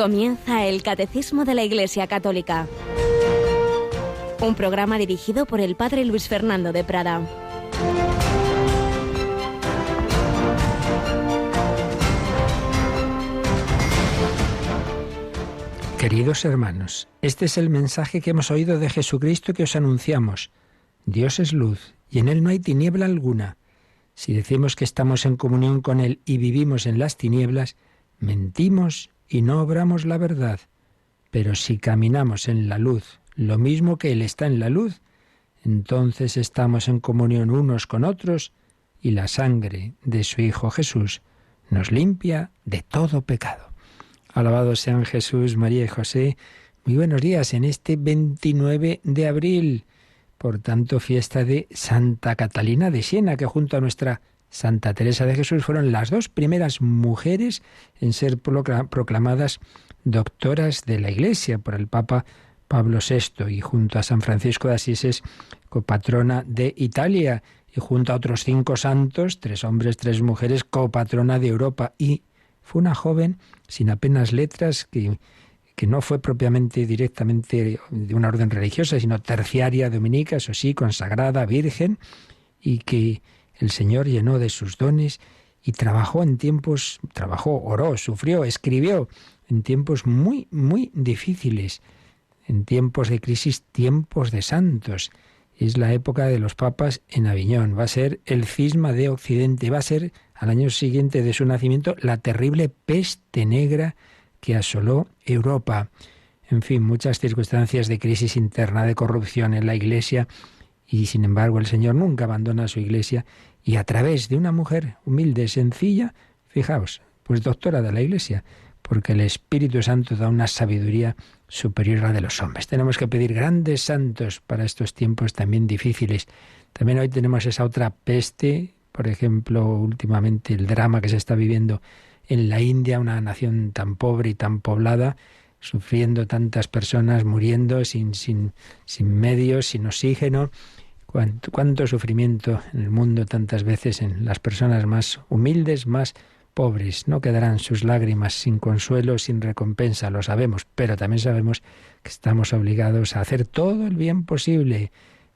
Comienza el Catecismo de la Iglesia Católica. Un programa dirigido por el Padre Luis Fernando de Prada. Queridos hermanos, este es el mensaje que hemos oído de Jesucristo que os anunciamos. Dios es luz, y en Él no hay tiniebla alguna. Si decimos que estamos en comunión con Él y vivimos en las tinieblas, mentimos y no obramos la verdad. Pero si caminamos en la luz, lo mismo que Él está en la luz, entonces estamos en comunión unos con otros y la sangre de su Hijo Jesús nos limpia de todo pecado. Alabados sean Jesús, María y José. Muy buenos días en este 29 de abril, por tanto fiesta de Santa Catalina de Siena, que junto a nuestra Santa Teresa de Jesús fueron las dos primeras mujeres en ser proclamadas doctoras de la Iglesia por el Papa Pablo VI, y junto a San Francisco de Asís es copatrona de Italia, y junto a otros 5 santos, 3 hombres, 3 mujeres, copatrona de Europa. Y fue una joven sin apenas letras que no fue propiamente directamente de una orden religiosa, sino terciaria dominica, eso sí, consagrada, virgen, y que el Señor llenó de sus dones y oró, sufrió, escribió en tiempos muy, muy difíciles, en tiempos de crisis, tiempos de santos. Es la época de los papas en Aviñón, va a ser el cisma de Occidente, va a ser al año siguiente de su nacimiento la terrible peste negra que asoló Europa. En fin, muchas circunstancias de crisis interna, de corrupción en la Iglesia, y sin embargo el Señor nunca abandona a su Iglesia, y a través de una mujer humilde, sencilla, fijaos, pues doctora de la Iglesia, porque el Espíritu Santo da una sabiduría superior a la de los hombres. Tenemos que pedir grandes santos para estos tiempos también difíciles. También hoy tenemos esa otra peste, por ejemplo, últimamente el drama que se está viviendo en la India, una nación tan pobre y tan poblada, sufriendo tantas personas, muriendo sin medios, sin oxígeno. Cuánto sufrimiento en el mundo tantas veces en las personas más humildes, más pobres. No quedarán sus lágrimas sin consuelo, sin recompensa, lo sabemos, pero también sabemos que estamos obligados a hacer todo el bien posible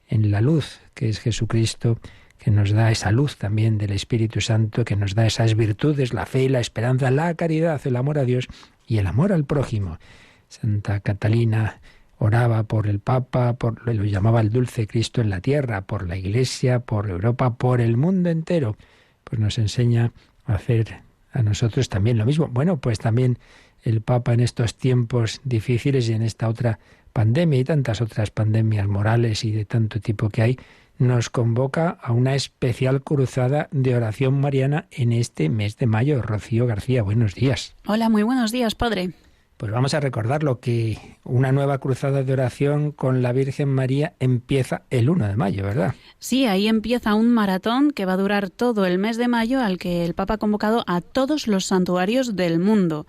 en la luz que es Jesucristo, que nos da esa luz también del Espíritu Santo, que nos da esas virtudes, la fe, la esperanza, la caridad, el amor a Dios y el amor al prójimo. Santa Catalina oraba por el Papa, lo llamaba el dulce Cristo en la tierra, por la Iglesia, por Europa, por el mundo entero. Pues nos enseña a hacer a nosotros también lo mismo. Bueno, pues también el Papa en estos tiempos difíciles y en esta otra pandemia y tantas otras pandemias morales y de tanto tipo que hay, nos convoca a una especial cruzada de oración mariana en este mes de mayo. Rocío García, buenos días. Hola, muy buenos días, padre. Pues vamos a recordar lo que una nueva cruzada de oración con la Virgen María empieza el 1 de mayo, ¿verdad? Sí, ahí empieza un maratón que va a durar todo el mes de mayo, al que el Papa ha convocado a todos los santuarios del mundo.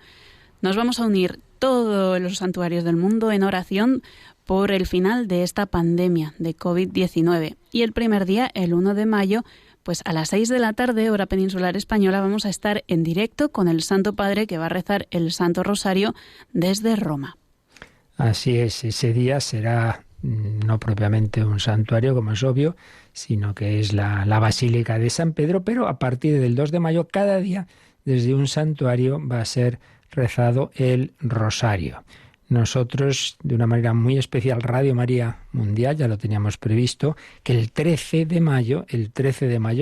Nos vamos a unir todos los santuarios del mundo en oración por el final de esta pandemia de COVID-19. Y el primer día, el 1 de mayo, pues a las 6 de la tarde, hora peninsular española, vamos a estar en directo con el Santo Padre que va a rezar el Santo Rosario desde Roma. Así es, ese día será no propiamente un santuario, como es obvio, sino que es la Basílica de San Pedro, pero a partir del 2 de mayo, cada día, desde un santuario, va a ser rezado el Rosario. Nosotros, de una manera muy especial, Radio María Mundial, ya lo teníamos previsto, que el 13 de mayo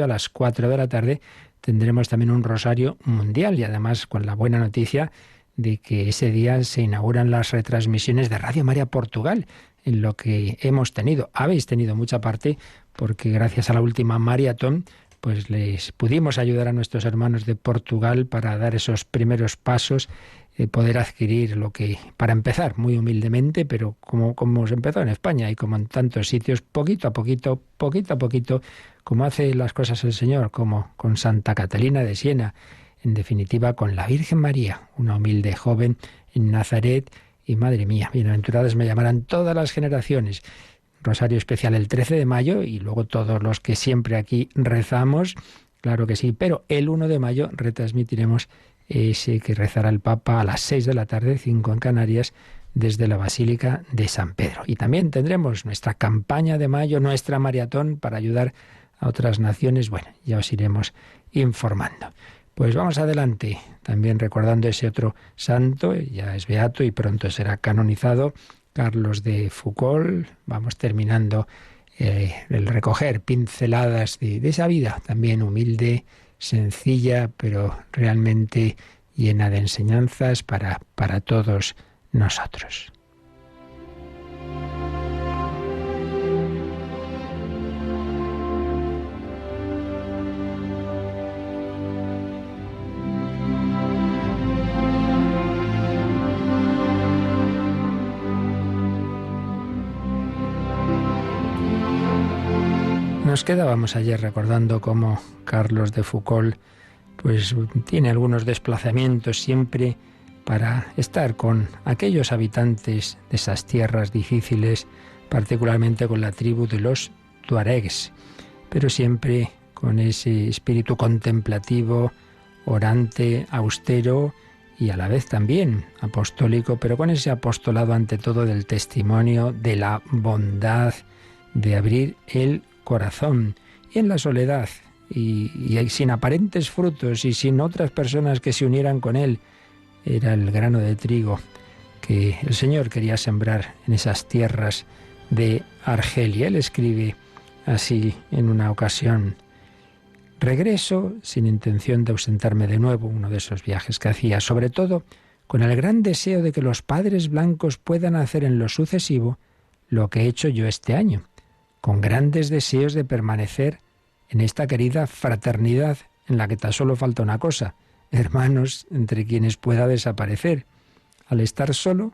a las 4 de la tarde, tendremos también un Rosario Mundial, y además con la buena noticia de que ese día se inauguran las retransmisiones de Radio María Portugal, en lo que habéis tenido mucha parte, porque gracias a la última maratón, pues les pudimos ayudar a nuestros hermanos de Portugal para dar esos primeros pasos, poder adquirir lo que, para empezar, muy humildemente, pero como se empezó en España y como en tantos sitios, poquito a poquito, como hace las cosas el Señor, como con Santa Catalina de Siena, en definitiva con la Virgen María, una humilde joven en Nazaret, y madre mía, bienaventuradas me llamarán todas las generaciones. Rosario especial el 13 de mayo y luego todos los que siempre aquí rezamos, claro que sí, pero el 1 de mayo retransmitiremos ese que rezará el Papa a las 6 de la tarde, 5 en Canarias, desde la Basílica de San Pedro. Y también tendremos nuestra campaña de mayo, nuestra maratón para ayudar a otras naciones. Bueno, ya os iremos informando. Pues vamos adelante, también recordando ese otro santo, ya es beato y pronto será canonizado, Carlos de Foucauld. Vamos terminando el recoger pinceladas de esa vida también humilde, sencilla, pero realmente llena de enseñanzas para todos nosotros. Nos quedábamos ayer recordando cómo Carlos de Foucauld pues tiene algunos desplazamientos siempre para estar con aquellos habitantes de esas tierras difíciles, particularmente con la tribu de los tuaregs, pero siempre con ese espíritu contemplativo, orante, austero y a la vez también apostólico, pero con ese apostolado ante todo del testimonio, de la bondad, de abrir el corazón, y en la soledad y sin aparentes frutos y sin otras personas que se unieran con él. Era el grano de trigo que el Señor quería sembrar en esas tierras de Argelia. Él escribe así en una ocasión: regreso sin intención de ausentarme de nuevo, uno de esos viajes que hacía, sobre todo con el gran deseo de que los padres blancos puedan hacer en lo sucesivo lo que he hecho yo este año, con grandes deseos de permanecer en esta querida fraternidad en la que tan solo falta una cosa: hermanos entre quienes pueda desaparecer. Al estar solo,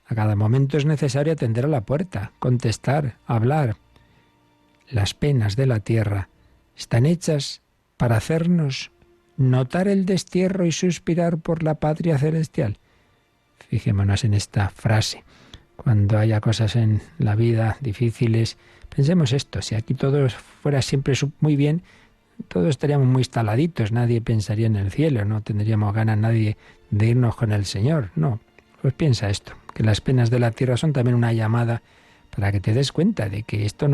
a cada momento es necesario atender a la puerta, contestar, hablar. Las penas de la tierra están hechas para hacernos notar el destierro y suspirar por la patria celestial. Fijémonos en esta frase. Cuando haya cosas en la vida difíciles, pensemos esto: si aquí todo fuera siempre muy bien, todos estaríamos muy instaladitos, nadie pensaría en el cielo, no tendríamos ganas nadie de irnos con el Señor. No, pues piensa esto, que las penas de la tierra son también una llamada para que te des cuenta de que esta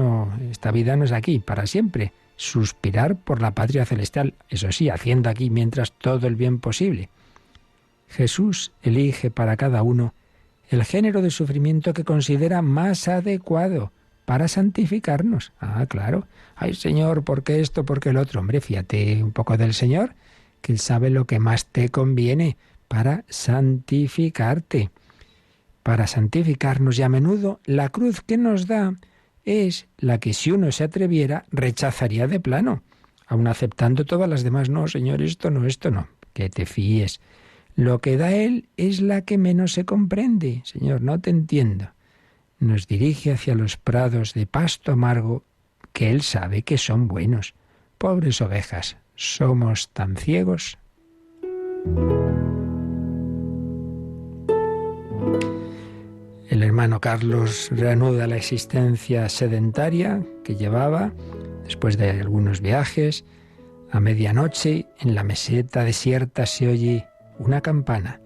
vida no es aquí para siempre. Suspirar por la patria celestial, eso sí, haciendo aquí mientras todo el bien posible. Jesús elige para cada uno el género de sufrimiento que considera más adecuado para santificarnos. Ah, claro. Ay, Señor, ¿por qué esto? ¿Por qué el otro? Hombre, fíjate un poco del Señor, que Él sabe lo que más te conviene para santificarte. Para santificarnos, y a menudo la cruz que nos da es la que, si uno se atreviera, rechazaría de plano, aun aceptando todas las demás. No, Señor, esto no. Que te fíes. Lo que da Él es la que menos se comprende. Señor, no te entiendo. Nos dirige hacia los prados de pasto amargo que Él sabe que son buenos. Pobres ovejas, somos tan ciegos. El hermano Carlos reanuda la existencia sedentaria que llevaba después de algunos viajes. A medianoche, en la meseta desierta, se oye una campana.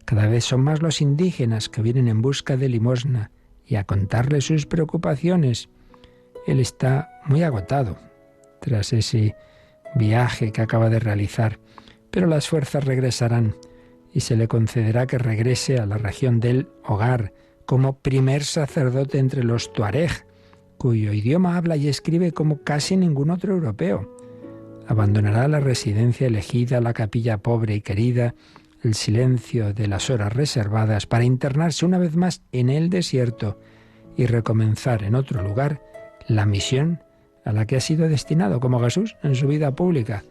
Cada vez son más los indígenas que vienen en busca de limosna y a contarle sus preocupaciones. Él está muy agotado tras ese viaje que acaba de realizar, pero las fuerzas regresarán y se le concederá que regrese a la región del hogar como primer sacerdote entre los tuareg, cuyo idioma habla y escribe como casi ningún otro europeo. Abandonará la residencia elegida, la capilla pobre y querida, el silencio de las horas reservadas, para internarse una vez más en el desierto y recomenzar en otro lugar la misión a la que ha sido destinado, como Jesús en su vida pública,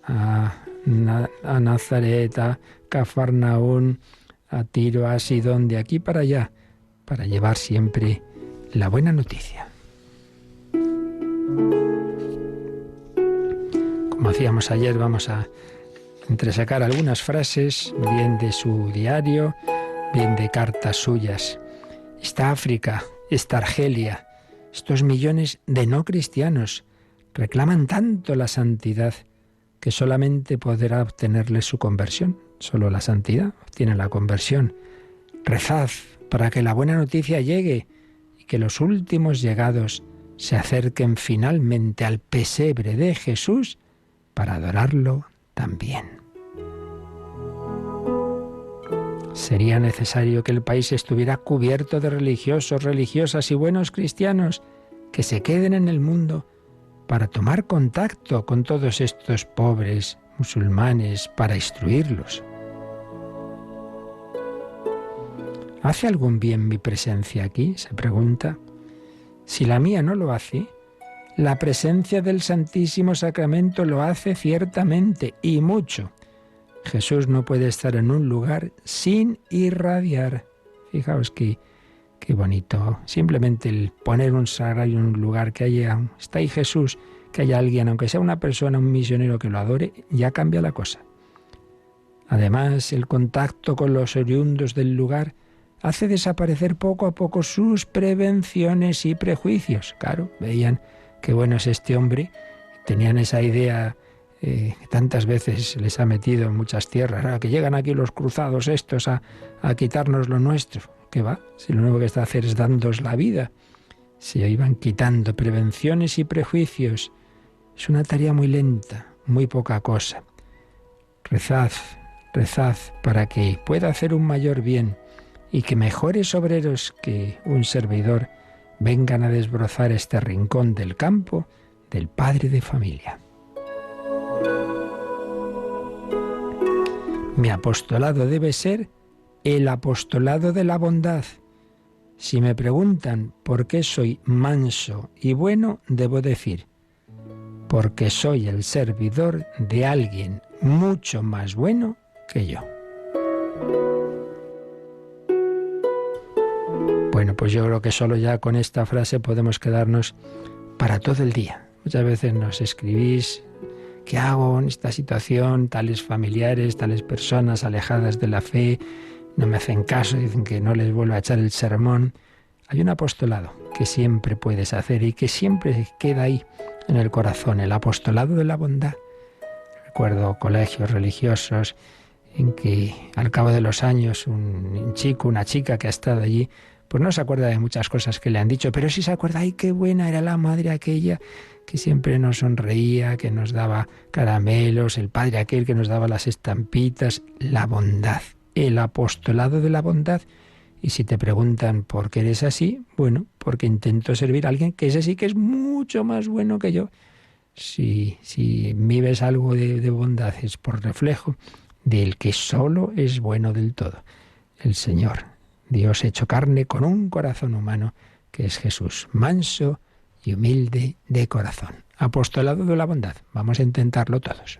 a Nazaret, a Cafarnaún, a Tiro, a Sidón, de aquí para allá, para llevar siempre la buena noticia. Como hacíamos ayer, vamos a entresacar algunas frases, bien de su diario, bien de cartas suyas. Esta África, esta Argelia, estos millones de no cristianos reclaman tanto la santidad que solamente podrá obtenerle su conversión. Solo la santidad obtiene la conversión. Rezad para que la buena noticia llegue y que los últimos llegados se acerquen finalmente al pesebre de Jesús para adorarlo también. Sería necesario que el país estuviera cubierto de religiosos, religiosas y buenos cristianos que se queden en el mundo para tomar contacto con todos estos pobres musulmanes, para instruirlos. ¿Hace algún bien mi presencia aquí?, se pregunta. Si la mía no lo hace, la presencia del Santísimo Sacramento lo hace ciertamente, y mucho. Jesús no puede estar en un lugar sin irradiar. Fijaos qué bonito. Simplemente el poner un sagrario en un lugar, que haya, está ahí Jesús, que haya alguien, aunque sea una persona, un misionero que lo adore, ya cambia la cosa. Además, el contacto con los oriundos del lugar hace desaparecer poco a poco sus prevenciones y prejuicios. Claro, veían qué bueno es este hombre, tenían esa idea que tantas veces les ha metido en muchas tierras, que llegan aquí los cruzados estos a quitarnos lo nuestro. ¿Qué va? Si lo único que está a hacer es dándos la vida. Se iban quitando prevenciones y prejuicios. Es una tarea muy lenta, muy poca cosa. Rezad, rezad para que pueda hacer un mayor bien y que mejores obreros que un servidor vengan a desbrozar este rincón del campo del padre de familia. Mi apostolado debe ser el apostolado de la bondad. Si me preguntan por qué soy manso y bueno, debo decir, porque soy el servidor de alguien mucho más bueno que yo. Bueno, pues yo creo que solo ya con esta frase podemos quedarnos para todo el día. Muchas veces nos escribís: ¿qué hago en esta situación? Tales familiares, tales personas alejadas de la fe, no me hacen caso, dicen que no les vuelvo a echar el sermón. Hay un apostolado que siempre puedes hacer y que siempre queda ahí en el corazón, el apostolado de la bondad. Recuerdo colegios religiosos en que al cabo de los años un chico, una chica que ha estado allí, pues no se acuerda de muchas cosas que le han dicho, pero sí se acuerda, ¡ay, qué buena era la madre aquella que siempre nos sonreía, que nos daba caramelos, el padre aquel que nos daba las estampitas! La bondad, el apostolado de la bondad. Y si te preguntan por qué eres así, bueno, porque intento servir a alguien que ese sí que es mucho más bueno que yo. Si vives algo de bondad, es por reflejo del que solo es bueno del todo, el Señor, Dios hecho carne con un corazón humano, que es Jesús, manso y humilde de corazón. Apostolado de la bondad. Vamos a intentarlo todos.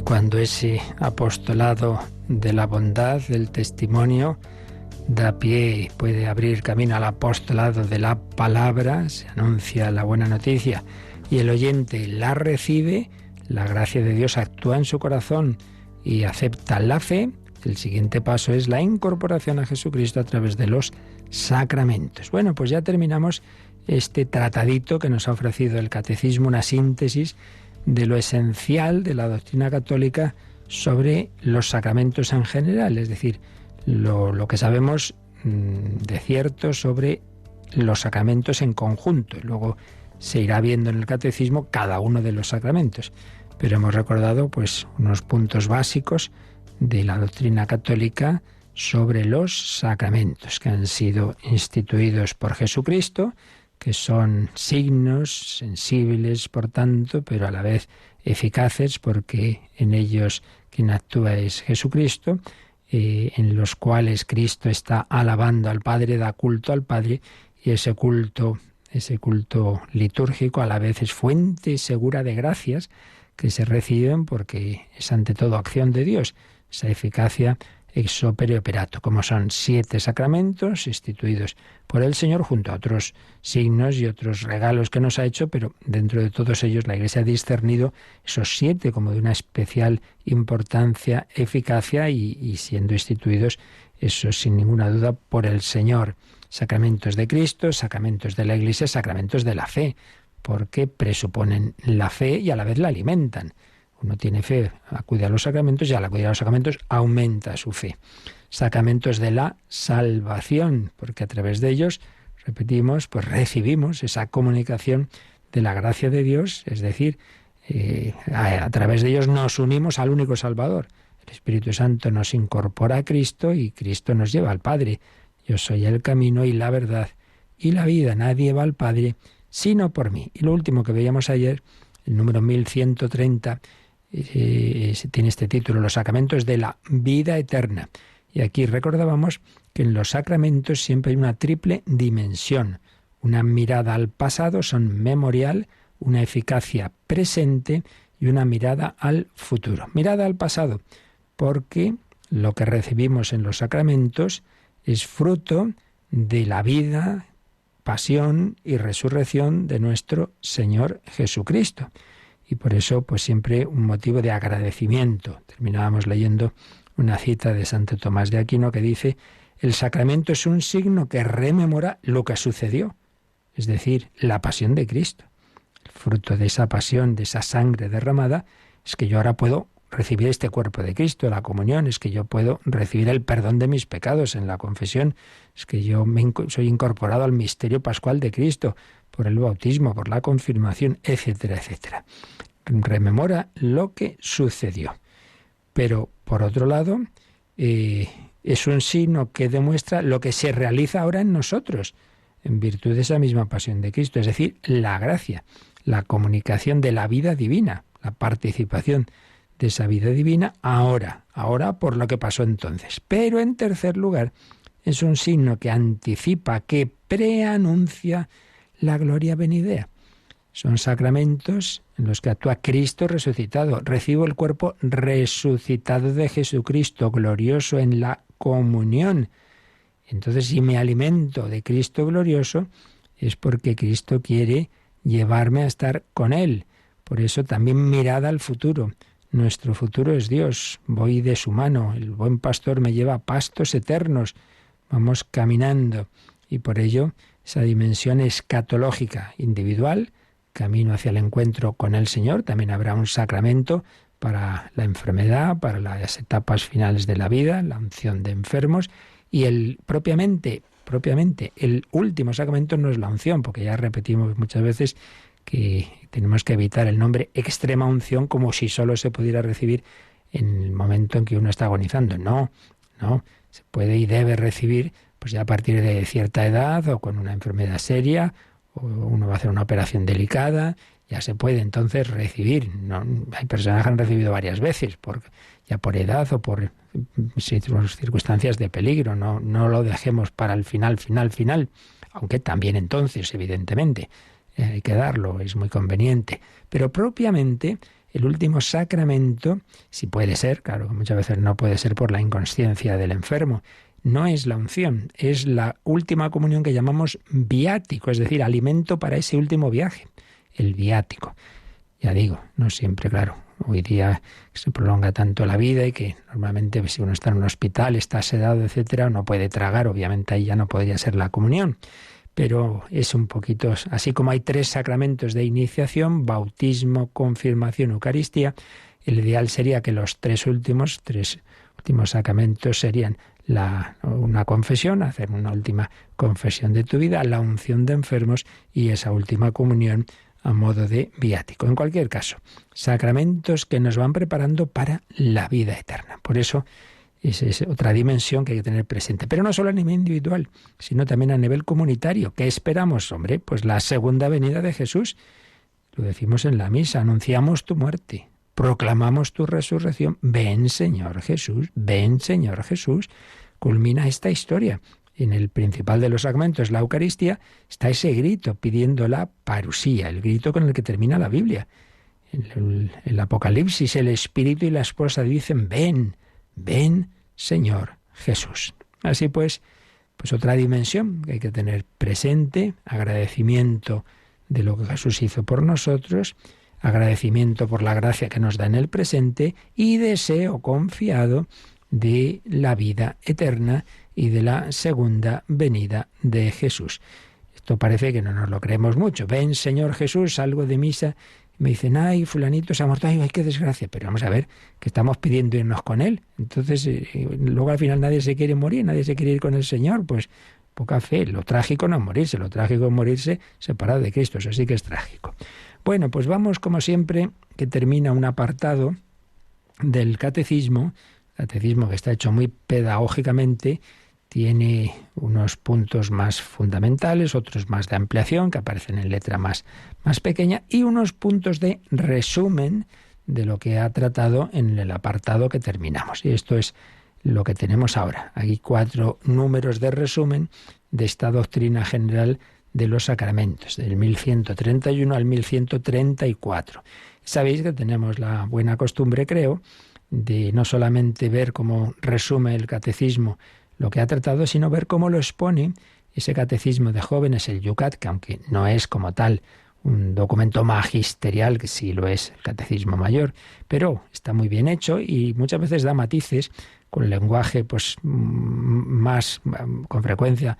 Cuando ese apostolado de la bondad, del testimonio, da pie, puede abrir camino al apostolado de la palabra, se anuncia la buena noticia y el oyente la recibe, la gracia de Dios actúa en su corazón y acepta la fe. El siguiente paso es la incorporación a Jesucristo a través de los sacramentos. Bueno, pues ya terminamos este tratadito que nos ha ofrecido el Catecismo, una síntesis de lo esencial de la doctrina católica sobre los sacramentos en general, es decir, lo que sabemos de cierto sobre los sacramentos en conjunto. Luego se irá viendo en el catecismo cada uno de los sacramentos, pero hemos recordado pues unos puntos básicos de la doctrina católica sobre los sacramentos que han sido instituidos por Jesucristo, que son signos sensibles, por tanto, pero a la vez eficaces, porque en ellos quien actúa es Jesucristo, en los cuales Cristo está alabando al Padre, da culto al Padre, y ese culto litúrgico a la vez es fuente segura de gracias que se reciben porque es ante todo acción de Dios. esa eficacia ex opere operato, como son 7 sacramentos instituidos por el Señor junto a otros signos y otros regalos que nos ha hecho, pero dentro de todos ellos la Iglesia ha discernido esos 7 como de una especial importancia, eficacia y siendo instituidos esos sin ninguna duda por el Señor. Sacramentos de Cristo, sacramentos de la Iglesia, sacramentos de la fe, porque presuponen la fe y a la vez la alimentan. Uno tiene fe, acude a los sacramentos y al acudir a los sacramentos aumenta su fe. Sacramentos de la salvación, porque a través de ellos, repetimos, pues recibimos esa comunicación de la gracia de Dios, es decir, a través de ellos nos unimos al único Salvador. El Espíritu Santo nos incorpora a Cristo y Cristo nos lleva al Padre. Yo soy el camino y la verdad y la vida. Nadie va al Padre sino por mí. Y lo último que veíamos ayer, el número 1130, tiene este título, los sacramentos de la vida eterna. Y aquí recordábamos que en los sacramentos siempre hay una triple dimensión. Una mirada al pasado, son memorial, una eficacia presente y una mirada al futuro. Mirada al pasado, porque lo que recibimos en los sacramentos es fruto de la vida, pasión y resurrección de nuestro Señor Jesucristo. Y por eso, pues siempre un motivo de agradecimiento. Terminábamos leyendo una cita de Santo Tomás de Aquino que dice: el sacramento es un signo que rememora lo que sucedió, es decir, la pasión de Cristo. El fruto de esa pasión, de esa sangre derramada, es que yo ahora puedo recibir este cuerpo de Cristo, la comunión, es que yo puedo recibir el perdón de mis pecados en la confesión, es que yo soy incorporado al misterio pascual de Cristo por el bautismo, por la confirmación, etcétera, etcétera. Rememora lo que sucedió. Pero, por otro lado, es un signo que demuestra lo que se realiza ahora en nosotros, en virtud de esa misma pasión de Cristo, es decir, la gracia, la comunicación de la vida divina, la participación de esa vida divina ahora por lo que pasó entonces. Pero en tercer lugar, es un signo que anticipa, que preanuncia la gloria venidera. Son sacramentos en los que actúa Cristo resucitado. Recibo el cuerpo resucitado de Jesucristo, glorioso en la comunión. Entonces, si me alimento de Cristo glorioso, es porque Cristo quiere llevarme a estar con Él. Por eso también mirada al futuro. Nuestro futuro es Dios. Voy de su mano. El buen pastor me lleva a pastos eternos. Vamos caminando. Y por ello, esa dimensión escatológica individual, camino hacia el encuentro con el Señor. También habrá un sacramento para la enfermedad, para las etapas finales de la vida, la unción de enfermos. Y propiamente, el último sacramento no es la unción, porque ya repetimos muchas veces que tenemos que evitar el nombre extrema unción como si solo se pudiera recibir en el momento en que uno está agonizando. No, se puede y debe recibir pues ya a partir de cierta edad o con una enfermedad seria, o uno va a hacer una operación delicada, ya se puede entonces recibir. No, hay personas que han recibido varias veces, ya por edad o por circunstancias de peligro. No lo dejemos para el final, aunque también entonces, evidentemente, hay que darlo, es muy conveniente. Pero propiamente el último sacramento, si puede ser, claro que muchas veces no puede ser por la inconsciencia del enfermo, no es la unción, es la última comunión que llamamos viático, es decir, alimento para ese último viaje, el viático. Ya digo, no siempre, claro, hoy día se prolonga tanto la vida y que normalmente si uno está en un hospital, está sedado, etcétera, no puede tragar, obviamente ahí ya no podría ser la comunión. Pero es un poquito, así como hay 3 sacramentos de iniciación, bautismo, confirmación, Eucaristía, el ideal sería que los 3 últimos sacramentos serían una confesión, hacer una última confesión de tu vida, la unción de enfermos y esa última comunión a modo de viático. En cualquier caso, sacramentos que nos van preparando para la vida eterna. Por eso, esa es otra dimensión que hay que tener presente. Pero no solo a nivel individual, sino también a nivel comunitario. ¿Qué esperamos? Hombre, pues la segunda venida de Jesús. Lo decimos en la misa, anunciamos tu muerte, proclamamos tu resurrección. Ven, Señor Jesús, ven, Señor Jesús. Culmina esta historia. En el principal de los sacramentos, la Eucaristía, está ese grito pidiendo la parusía, el grito con el que termina la Biblia. En el Apocalipsis, el Espíritu y la esposa dicen, ven. ven, Señor Jesús. Así pues otra dimensión que hay que tener presente, agradecimiento de lo que Jesús hizo por nosotros, agradecimiento por la gracia que nos da en el presente y deseo confiado de la vida eterna y de la segunda venida de Jesús. Esto parece que no nos lo creemos mucho. Ven, Señor Jesús, salgo de misa, me dicen, ay, fulanito se ha muerto, ay, qué desgracia. Pero vamos a ver, que estamos pidiendo irnos con él. Entonces, luego al final nadie se quiere morir, nadie se quiere ir con el Señor, pues poca fe. Lo trágico no es morirse, lo trágico es morirse separado de Cristo, eso sí que es trágico. Bueno, pues vamos como siempre, que termina un apartado del catecismo que está hecho muy pedagógicamente, tiene unos puntos más fundamentales, otros más de ampliación, que aparecen en letra más pequeña, y unos puntos de resumen de lo que ha tratado en el apartado que terminamos. Y esto es lo que tenemos ahora. Aquí 4 números de resumen de esta doctrina general de los sacramentos, del 1131 al 1134. Sabéis que tenemos la buena costumbre, creo, de no solamente ver cómo resume el catecismo lo que ha tratado, sino ver cómo lo expone ese catecismo de jóvenes, el Yucat, que aunque no es como tal un documento magisterial, que sí lo es el catecismo mayor, pero está muy bien hecho y muchas veces da matices con lenguaje pues más, con frecuencia,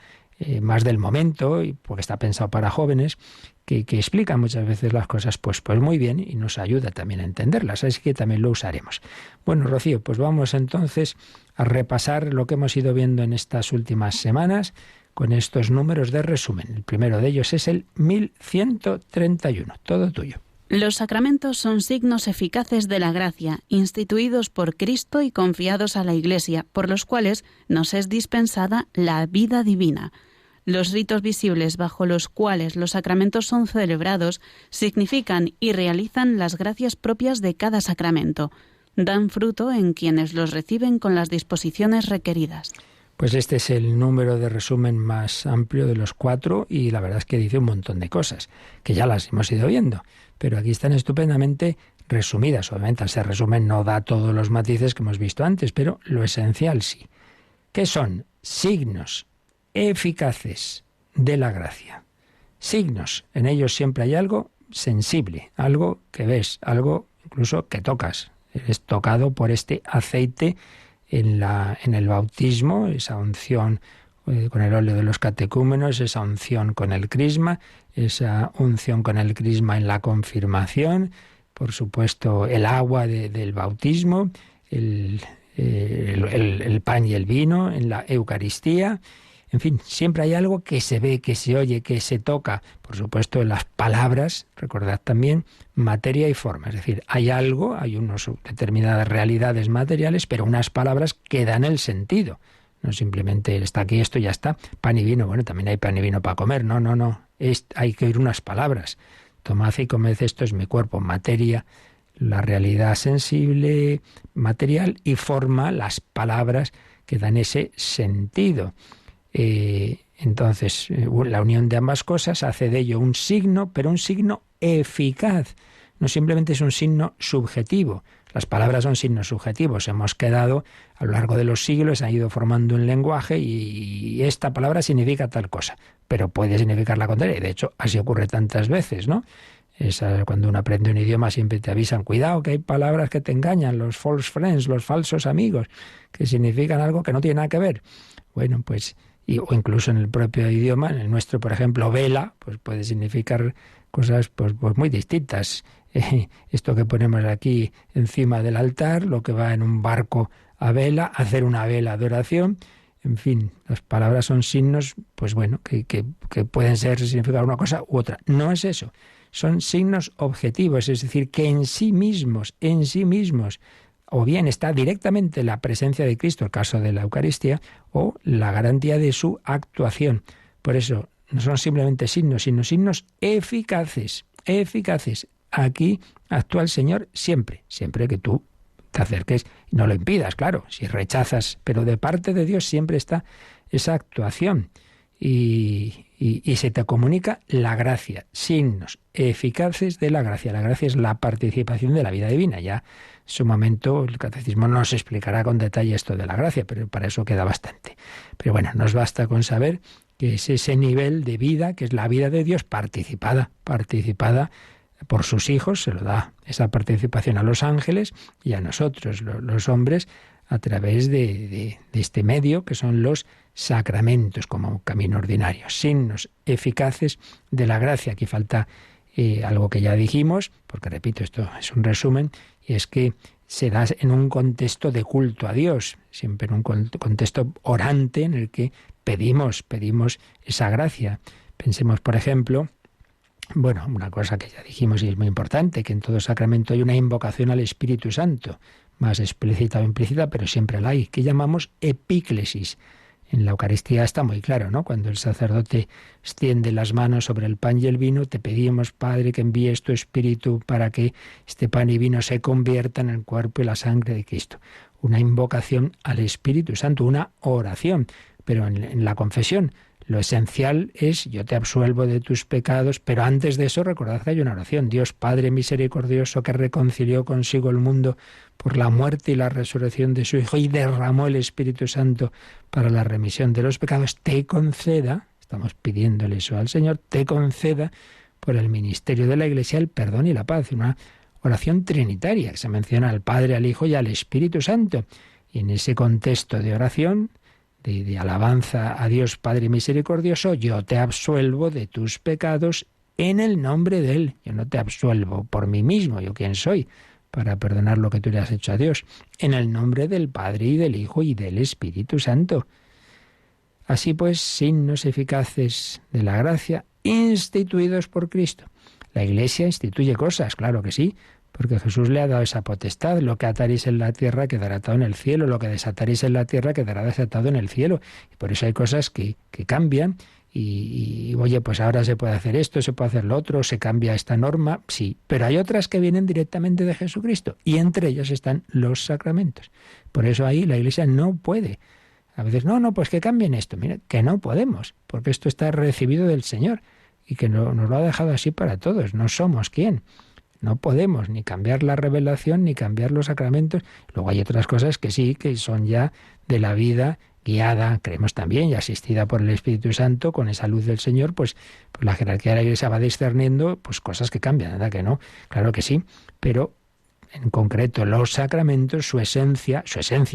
más del momento, y porque está pensado para jóvenes, que explica muchas veces las cosas pues muy bien y nos ayuda también a entenderlas, así que también lo usaremos. Bueno, Rocío, pues vamos entonces a repasar lo que hemos ido viendo en estas últimas semanas con estos números de resumen. El primero de ellos es el 1131, todo tuyo. Los sacramentos son signos eficaces de la gracia, instituidos por Cristo y confiados a la Iglesia, por los cuales nos es dispensada la vida divina. Los ritos visibles bajo los cuales los sacramentos son celebrados significan y realizan las gracias propias de cada sacramento. Dan fruto en quienes los reciben con las disposiciones requeridas. Pues este es el número de resumen más amplio de los 4 y la verdad es que dice un montón de cosas, que ya las hemos ido viendo, pero aquí están estupendamente resumidas. Obviamente ese resumen no da todos los matices que hemos visto antes, pero lo esencial sí. ¿Qué son? Signos eficaces de la gracia. Signos, en ellos siempre hay algo sensible, algo que ves, algo incluso que tocas. Eres tocado por este aceite en el bautismo, esa unción con el óleo de los catecúmenos, esa unción con el crisma, esa unción con el crisma en la confirmación, por supuesto el agua del bautismo, el pan y el vino en la Eucaristía. En fin, siempre hay algo que se ve, que se oye, que se toca. Por supuesto, las palabras, recordad también, materia y forma. Es decir, hay algo, hay unas determinadas realidades materiales, pero unas palabras que dan el sentido. No simplemente está aquí, esto ya está. Pan y vino, bueno, también hay pan y vino para comer. No. Hay que oír unas palabras. Tomad y comed, esto es mi cuerpo. Materia, la realidad sensible, material, y forma, las palabras que dan ese sentido. Entonces, la unión de ambas cosas hace de ello un signo, pero un signo eficaz. No simplemente es un signo subjetivo. Las palabras son signos subjetivos. Hemos quedado, a lo largo de los siglos, han ido formando un lenguaje y esta palabra significa tal cosa, pero puede significar la contraria. Y de hecho, así ocurre tantas veces, ¿no? Cuando uno aprende un idioma siempre te avisan, cuidado que hay palabras que te engañan, los false friends, los falsos amigos, que significan algo que no tiene nada que ver. Bueno, pues o incluso en el propio idioma, en el nuestro, por ejemplo, vela, pues puede significar cosas pues muy distintas. Esto que ponemos aquí encima del altar, lo que va en un barco a vela, hacer una vela de oración, en fin, las palabras son signos, pues bueno, que pueden significar una cosa u otra. No es eso, son signos objetivos, es decir, que en sí mismos, o bien está directamente la presencia de Cristo, el caso de la Eucaristía, o la garantía de su actuación. Por eso no son simplemente signos, sino signos eficaces. Aquí actúa el Señor siempre que tú te acerques y no lo impidas, claro, si rechazas, pero de parte de Dios siempre está esa actuación. Y y se te comunica la gracia, signos eficaces de la gracia. La gracia es la participación de la vida divina. Ya en su momento el catecismo no nos explicará con detalle esto de la gracia, pero para eso queda bastante. Pero bueno, nos basta con saber que es ese nivel de vida, que es la vida de Dios participada por sus hijos, se lo da esa participación a los ángeles y a nosotros, los hombres, a través de este medio que son los sacramentos como un camino ordinario, signos eficaces de la gracia. Aquí falta algo que ya dijimos, porque repito, esto es un resumen, y es que se da en un contexto de culto a Dios, siempre en un contexto orante en el que pedimos esa gracia. Pensemos, por ejemplo, bueno, una cosa que ya dijimos y es muy importante, que en todo sacramento hay una invocación al Espíritu Santo, más explícita o implícita, pero siempre la hay, que llamamos epíclesis. En la Eucaristía está muy claro, ¿no? Cuando el sacerdote extiende las manos sobre el pan y el vino, te pedimos, Padre, que envíes tu Espíritu para que este pan y vino se conviertan en el cuerpo y la sangre de Cristo. Una invocación al Espíritu Santo, una oración. Pero en la confesión lo esencial es: yo te absuelvo de tus pecados, pero antes de eso recordad que hay una oración. Dios Padre misericordioso, que reconcilió consigo el mundo por la muerte y la resurrección de su Hijo y derramó el Espíritu Santo para la remisión de los pecados, te conceda, estamos pidiéndole eso al Señor, te conceda por el ministerio de la Iglesia el perdón y la paz. Una oración trinitaria que se menciona al Padre, al Hijo y al Espíritu Santo. Y en ese contexto de oración, de alabanza a Dios Padre misericordioso, yo te absuelvo de tus pecados en el nombre de Él. Yo no te absuelvo por mí mismo, yo quién soy para perdonar lo que tú le has hecho a Dios. En el nombre del Padre y del Hijo y del Espíritu Santo. Así pues, signos eficaces de la gracia instituidos por Cristo. La Iglesia instituye cosas, claro que sí, porque Jesús le ha dado esa potestad. Lo que ataréis en la tierra quedará atado en el cielo, lo que desataréis en la tierra quedará desatado en el cielo. Y por eso hay cosas que cambian y oye, pues ahora se puede hacer esto, se puede hacer lo otro, se cambia esta norma, sí, pero hay otras que vienen directamente de Jesucristo y entre ellas están los sacramentos. Por eso ahí la Iglesia no puede. A veces, no, pues que cambien esto. Mira, que no podemos, porque esto está recibido del Señor y que no, nos lo ha dejado así para todos. No somos quién. No podemos ni cambiar la revelación ni cambiar los sacramentos. Luego hay otras cosas que sí, que son ya de la vida guiada, creemos también, y asistida por el Espíritu Santo, con esa luz del Señor, pues la jerarquía de la Iglesia va discerniendo pues cosas que cambian, ¿verdad que no? Claro que sí, pero en concreto los sacramentos, su esencia,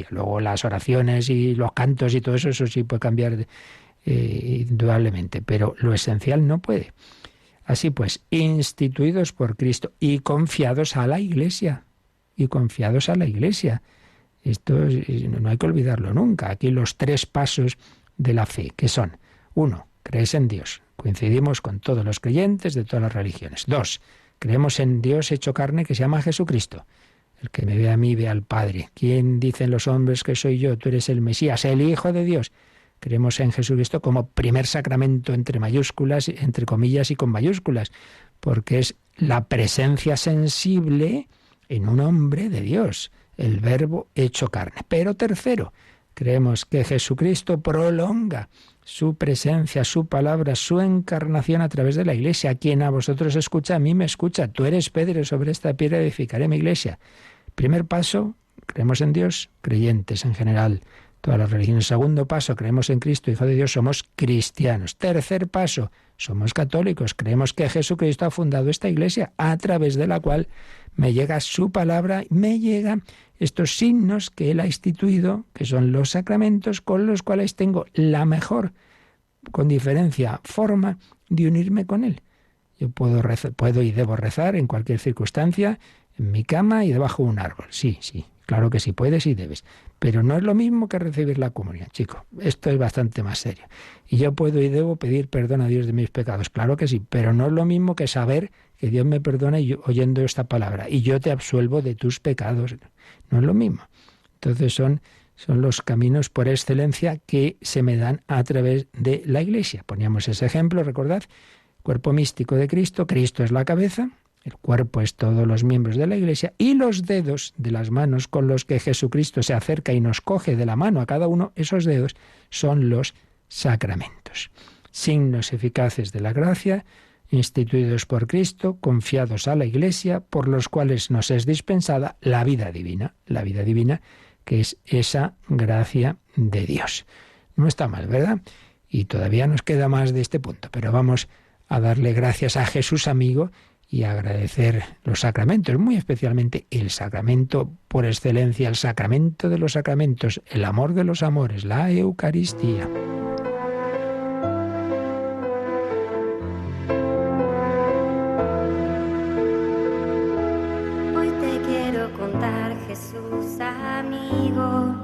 luego las oraciones y los cantos y todo eso, eso sí puede cambiar indudablemente, pero lo esencial no puede. Así pues, instituidos por Cristo y confiados a la Iglesia, Esto no hay que olvidarlo nunca. Aquí los 3 pasos de la fe, que son: 1, crees en Dios. Coincidimos con todos los creyentes de todas las religiones. 2, creemos en Dios hecho carne que se llama Jesucristo. El que me ve a mí ve al Padre. ¿Quién dicen los hombres que soy yo? Tú eres el Mesías, el Hijo de Dios. Creemos en Jesucristo como primer sacramento entre mayúsculas, entre comillas y con mayúsculas, porque es la presencia sensible en un hombre de Dios, el Verbo hecho carne. Pero 3, creemos que Jesucristo prolonga su presencia, su palabra, su encarnación a través de la Iglesia. Quien a vosotros escucha, a mí me escucha. Tú eres Pedro, sobre esta piedra edificaré mi Iglesia. Primer paso, creemos en Dios, creyentes en general, todas las religiones. Segundo paso, creemos en Cristo, Hijo de Dios, somos cristianos. 3 paso, somos católicos, creemos que Jesucristo ha fundado esta Iglesia, a través de la cual me llega su palabra, me llegan estos signos que Él ha instituido, que son los sacramentos, con los cuales tengo la mejor, con diferencia, forma de unirme con Él. Yo puedo y debo rezar en cualquier circunstancia, en mi cama y debajo de un árbol. Sí, claro que sí, puedes y debes. Pero no es lo mismo que recibir la comunión, chico. Esto es bastante más serio. Y yo puedo y debo pedir perdón a Dios de mis pecados. Claro que sí, pero no es lo mismo que saber que Dios me perdona oyendo esta palabra. Y yo te absuelvo de tus pecados. No es lo mismo. Entonces son los caminos por excelencia que se me dan a través de la Iglesia. Poníamos ese ejemplo, recordad, cuerpo místico de Cristo. Cristo es la cabeza. El cuerpo es todos los miembros de la Iglesia y los dedos de las manos con los que Jesucristo se acerca y nos coge de la mano a cada uno, esos dedos son los sacramentos. signos eficaces de la gracia, instituidos por Cristo, confiados a la Iglesia, por los cuales nos es dispensada la vida divina que es esa gracia de Dios. No está mal, ¿verdad? Y todavía nos queda más de este punto, pero vamos a darle gracias a Jesús amigo y agradecer los sacramentos, muy especialmente el sacramento por excelencia, el sacramento de los sacramentos, el amor de los amores, la Eucaristía. Hoy te quiero contar, Jesús amigo,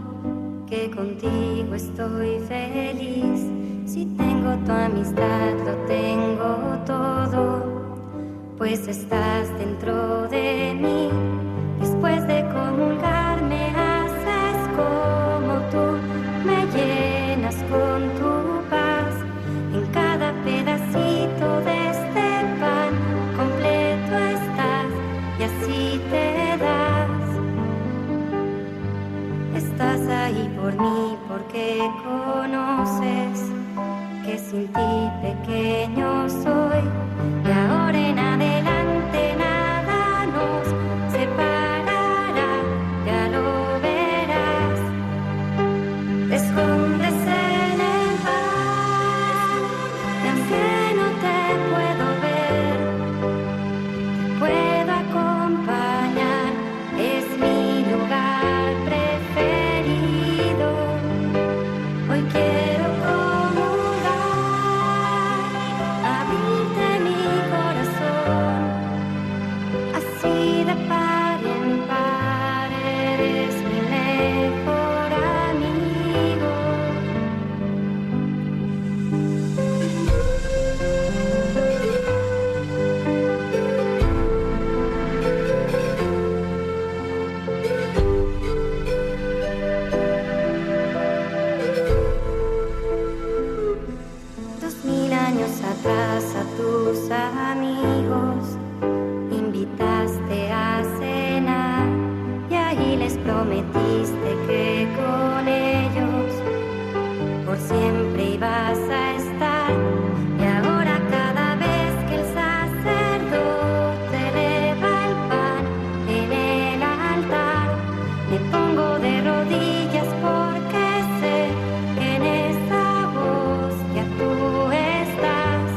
que contigo estoy feliz. Si tengo tu amistad, lo tengo todo, pues estás dentro de mí. Después de comulgar me haces como tú, me llenas con tu paz. En cada pedacito de este pan completo estás y así te das. Estás ahí por mí porque conoces que sin ti pequeño soy, y ahora en adelante nada nos separará, ya lo verás. Te escondes en el pan, y aunque no te puedo ver, te puedo acompañar, es mi lugar preferido. Hoy quiero amigos, invitaste a cenar y ahí les prometiste que con ellos por siempre ibas a estar. Y ahora cada vez que el sacerdote eleva el pan en el altar, me pongo de rodillas porque sé que en esa voz ya tú estás.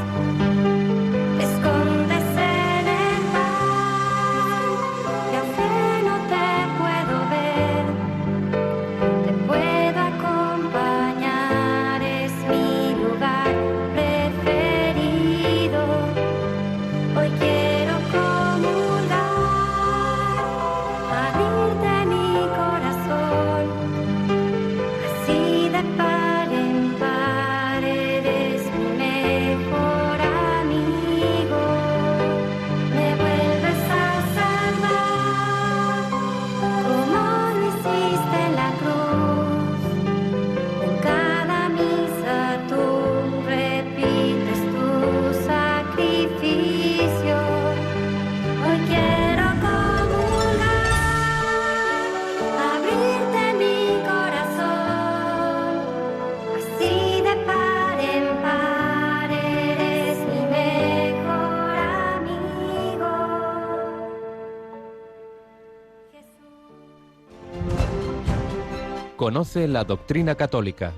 Conoce la doctrina católica.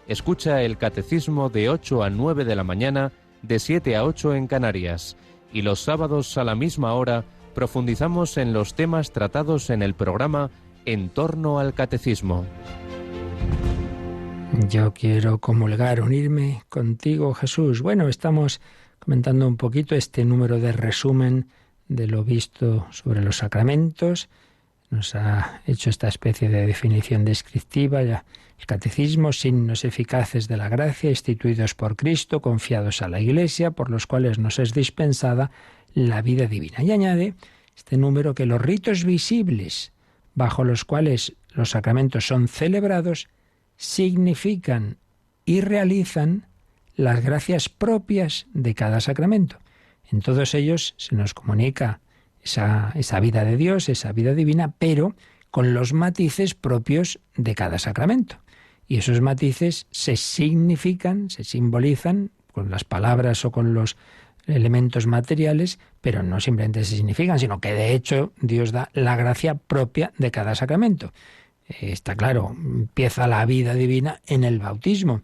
Escucha el catecismo de 8 a 9 de la mañana, de 7 a 8 en Canarias. Y los sábados a la misma hora profundizamos en los temas tratados en el programa En torno al catecismo. Yo quiero comulgar, unirme contigo, Jesús. Bueno, estamos comentando un poquito este número de resumen de lo visto sobre los sacramentos. Nos ha hecho esta especie de definición descriptiva, ya el catecismo, signos eficaces de la gracia, instituidos por Cristo, confiados a la Iglesia, por los cuales nos es dispensada la vida divina. Y añade este número que los ritos visibles, bajo los cuales los sacramentos son celebrados, significan y realizan las gracias propias de cada sacramento. En todos ellos se nos comunica esa vida de Dios, esa vida divina, pero con los matices propios de cada sacramento. Y esos matices se significan, se simbolizan con las palabras o con los elementos materiales, pero no simplemente se significan, sino que de hecho Dios da la gracia propia de cada sacramento. Está claro, empieza la vida divina en el bautismo.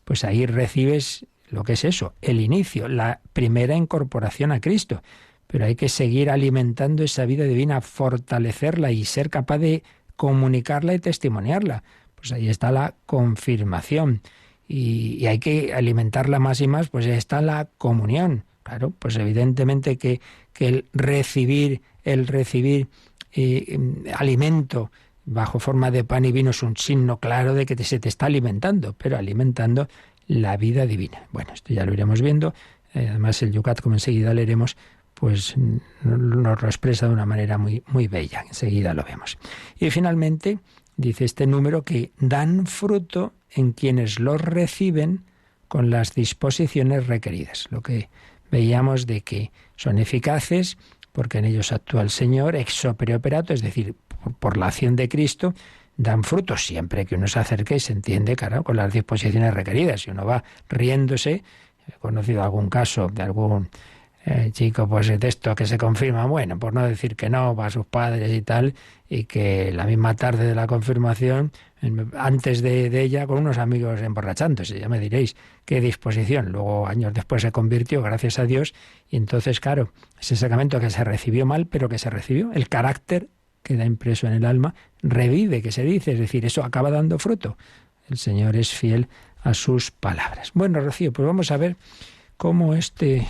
Pues ahí recibes lo que es eso, el inicio, la primera incorporación a Cristo. Pero hay que seguir alimentando esa vida divina, fortalecerla y ser capaz de comunicarla y testimoniarla. Pues ahí está la confirmación. Y hay que alimentarla más y más, pues ahí está la comunión. Claro, pues evidentemente que el recibir alimento bajo forma de pan y vino es un signo claro de que se te está alimentando, pero alimentando la vida divina. Bueno, esto ya lo iremos viendo. Además el Yucat, como enseguida leeremos, pues nos lo expresa de una manera muy, muy bella. Enseguida lo vemos. Y finalmente dice este número que dan fruto en quienes los reciben con las disposiciones requeridas. Lo que veíamos de que son eficaces porque en ellos actúa el Señor ex opere operato, es decir, por la acción de Cristo, dan frutos siempre que uno se acerque y se entiende, claro, con las disposiciones requeridas. Si uno va riéndose, he conocido algún caso de algún chico, pues de esto que se confirma, bueno, por no decir que no, va a sus padres y tal, y que la misma tarde de la confirmación, antes de ella, con unos amigos emborrachándose, ya me diréis qué disposición. Luego, años después, se convirtió, gracias a Dios, y entonces, claro, ese sacramento que se recibió mal, pero que se recibió, el carácter queda impreso en el alma, revive, que se dice, es decir, eso acaba dando fruto. El Señor es fiel a sus palabras. Bueno, Rocío, pues vamos a ver cómo este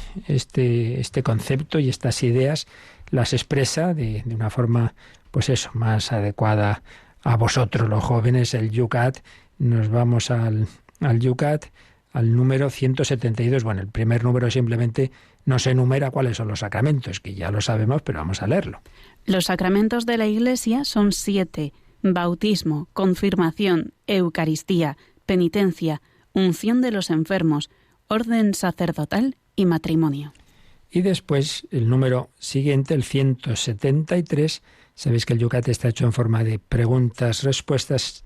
concepto y estas ideas las expresa de una forma, pues eso, más adecuada a vosotros los jóvenes, el Yucat. Nos vamos al Yucat, al número 172. Bueno, el primer número simplemente nos enumera cuáles son los sacramentos, que ya lo sabemos, pero vamos a leerlo. Los sacramentos de la Iglesia son 7: bautismo, confirmación, Eucaristía, penitencia, unción de los enfermos, orden sacerdotal y matrimonio. Y después, el número siguiente, el 173, sabéis que el Yucat está hecho en forma de preguntas, respuestas,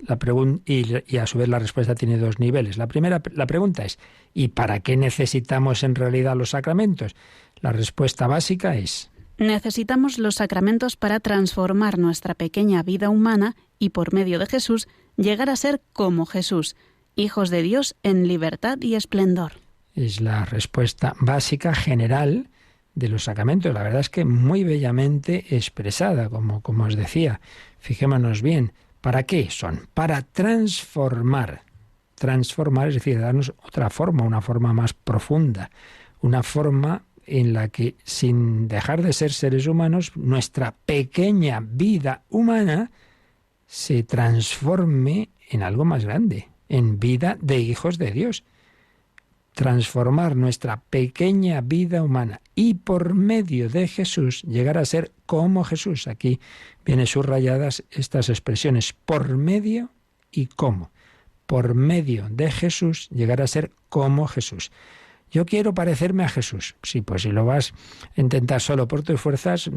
y a su vez la respuesta tiene dos niveles. La pregunta es, ¿y para qué necesitamos en realidad los sacramentos? La respuesta básica es: necesitamos los sacramentos para transformar nuestra pequeña vida humana y por medio de Jesús llegar a ser como Jesús, hijos de Dios en libertad y esplendor. Es la respuesta básica general de los sacramentos. La verdad es que muy bellamente expresada, como os decía. Fijémonos bien, ¿para qué son? Para transformar. Transformar, es decir, darnos otra forma, una forma más profunda, una forma en la que, sin dejar de ser seres humanos, nuestra pequeña vida humana se transforme en algo más grande, en vida de hijos de Dios. Transformar nuestra pequeña vida humana y por medio de Jesús llegar a ser como Jesús. Aquí vienen subrayadas estas expresiones, por medio y cómo. Por medio de Jesús llegar a ser como Jesús. Yo quiero parecerme a Jesús. Sí, pues si lo vas a intentar solo por tus fuerzas,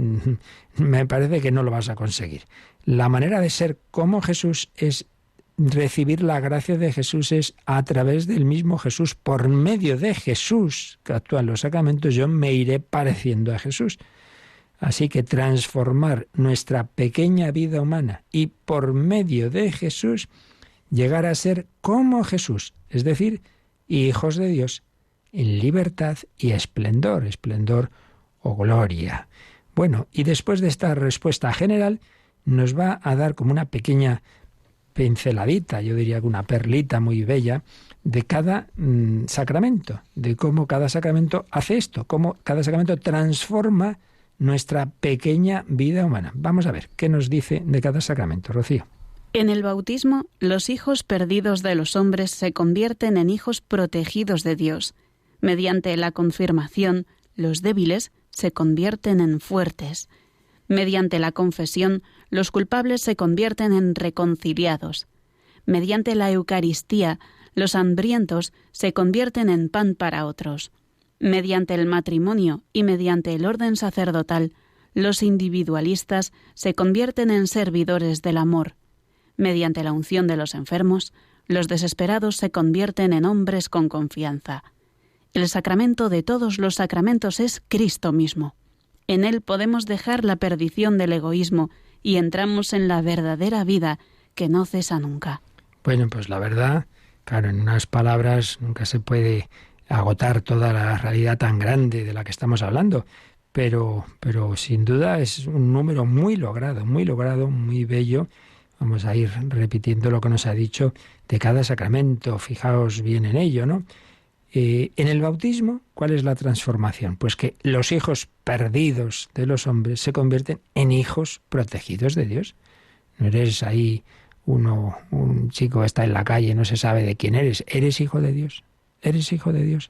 me parece que no lo vas a conseguir. La manera de ser como Jesús es recibir la gracia de Jesús, es a través del mismo Jesús. Por medio de Jesús, que actúan los sacramentos, yo me iré pareciendo a Jesús. Así que transformar nuestra pequeña vida humana y por medio de Jesús llegar a ser como Jesús, es decir, hijos de Dios en libertad y esplendor, esplendor o gloria. Bueno, y después de esta respuesta general nos va a dar como una pequeña pinceladita, yo diría que una perlita muy bella, de cada sacramento, de cómo cada sacramento hace esto, cómo cada sacramento transforma nuestra pequeña vida humana. Vamos a ver qué nos dice de cada sacramento, Rocío. En el bautismo, los hijos perdidos de los hombres se convierten en hijos protegidos de Dios. Mediante la confirmación, los débiles se convierten en fuertes. Mediante la confesión, los culpables se convierten en reconciliados. Mediante la Eucaristía, los hambrientos se convierten en pan para otros. Mediante el matrimonio y mediante el orden sacerdotal, los individualistas se convierten en servidores del amor. Mediante la unción de los enfermos, los desesperados se convierten en hombres con confianza. El sacramento de todos los sacramentos es Cristo mismo. En Él podemos dejar la perdición del egoísmo y entramos en la verdadera vida que no cesa nunca. Bueno, pues la verdad, claro, en unas palabras nunca se puede agotar toda la realidad tan grande de la que estamos hablando, pero sin duda es un número muy logrado, muy bello. Vamos a ir repitiendo lo que nos ha dicho de cada sacramento, fijaos bien en ello, ¿no? En el bautismo, ¿cuál es la transformación? Pues que los hijos perdidos de los hombres se convierten en hijos protegidos de Dios. No eres ahí un chico que está en la calle, no se sabe de quién eres. Eres hijo de Dios. Eres hijo de Dios.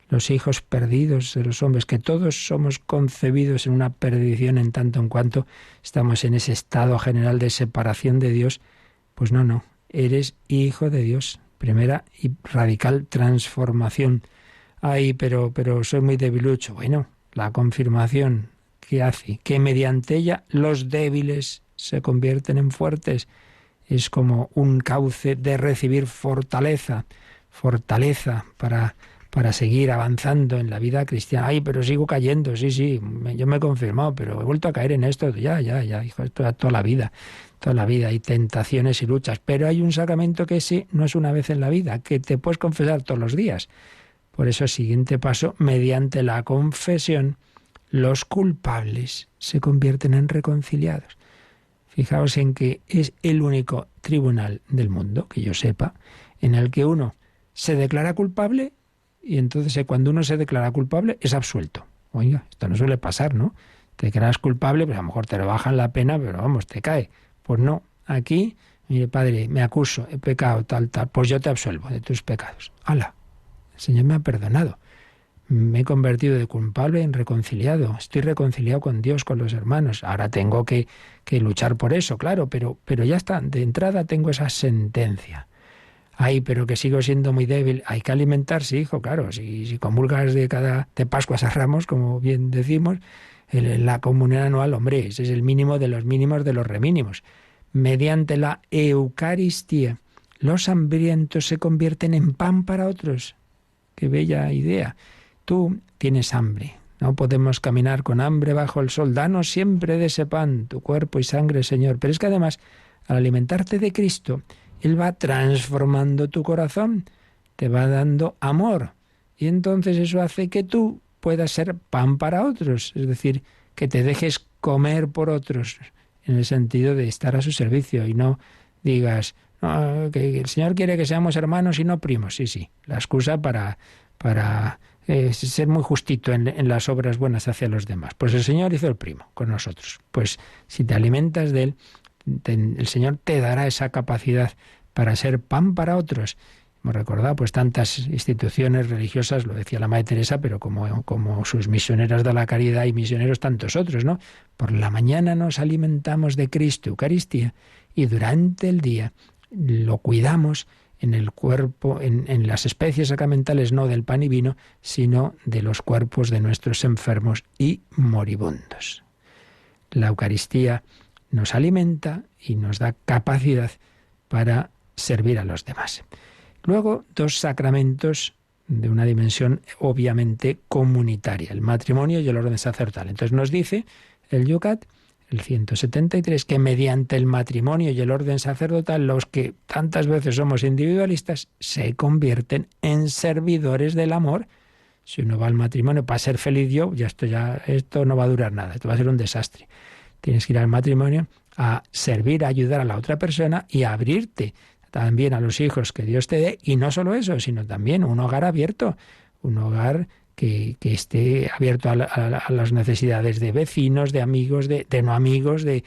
Los hijos perdidos de los hombres, que todos somos concebidos en una perdición en tanto en cuanto estamos en ese estado general de separación de Dios, pues no, eres hijo de Dios. Primera y radical transformación. Ay, pero soy muy debilucho. Bueno, la confirmación, ¿qué hace? Que mediante ella los débiles se convierten en fuertes. Es como un cauce de recibir fortaleza para seguir avanzando en la vida cristiana. Ay, pero sigo cayendo, sí, yo me he confirmado, pero he vuelto a caer en esto, ya, hijo, esto toda la vida, hay tentaciones y luchas, pero hay un sacramento que sí, no es una vez en la vida, que te puedes confesar todos los días. Por eso, siguiente paso, mediante la confesión, los culpables se convierten en reconciliados. Fijaos en que es el único tribunal del mundo, que yo sepa, en el que uno se declara culpable y entonces cuando uno se declara culpable es absuelto. Oiga, esto no suele pasar, ¿no? Te declaras culpable, pues a lo mejor te rebajan la pena, pero vamos, te cae. Pues no, aquí, mire, padre, me acuso, he pecado, tal, pues yo te absuelvo de tus pecados. ¡Hala! El Señor me ha perdonado. Me he convertido de culpable en reconciliado. Estoy reconciliado con Dios, con los hermanos. Ahora tengo que luchar por eso, claro, pero ya está. De entrada tengo esa sentencia. Ay, pero que sigo siendo muy débil. Hay que alimentarse, hijo, claro. Si comulgas de Pascuas a Ramos, como bien decimos, la comunión anual, hombre, ese es el mínimo de los remínimos. Mediante la Eucaristía, los hambrientos se convierten en pan para otros. Qué bella idea. Tú tienes hambre. No podemos caminar con hambre bajo el sol. Danos siempre de ese pan, tu cuerpo y sangre, Señor. Pero es que además, al alimentarte de Cristo, Él va transformando tu corazón, te va dando amor. Y entonces eso hace que tú puedas ser pan para otros. Es decir, que te dejes comer por otros, en el sentido de estar a su servicio y no digas, no, que el Señor quiere que seamos hermanos y no primos. Sí, la excusa para ser muy justito en las obras buenas hacia los demás. Pues el Señor hizo el primo con nosotros. Pues si te alimentas de Él, el Señor te dará esa capacidad para ser pan para otros. Hemos recordado pues tantas instituciones religiosas, lo decía la Madre Teresa, pero como sus misioneras de la caridad y misioneros tantos otros, ¿no? Por la mañana nos alimentamos de Cristo, Eucaristía, y durante el día lo cuidamos en el cuerpo, en las especies sacramentales, no del pan y vino, sino de los cuerpos de nuestros enfermos y moribundos. La Eucaristía nos alimenta y nos da capacidad para servir a los demás. Luego, dos sacramentos de una dimensión obviamente comunitaria, el matrimonio y el orden sacerdotal. Entonces nos dice el Yucat, el 173, que mediante el matrimonio y el orden sacerdotal, los que tantas veces somos individualistas, se convierten en servidores del amor. Si uno va al matrimonio para ser feliz yo, esto no va a durar nada, esto va a ser un desastre. Tienes que ir al matrimonio a servir, a ayudar a la otra persona y a abrirte también a los hijos que Dios te dé. Y no solo eso, sino también un hogar abierto, un hogar que esté abierto a las necesidades de vecinos, de amigos, de no amigos, de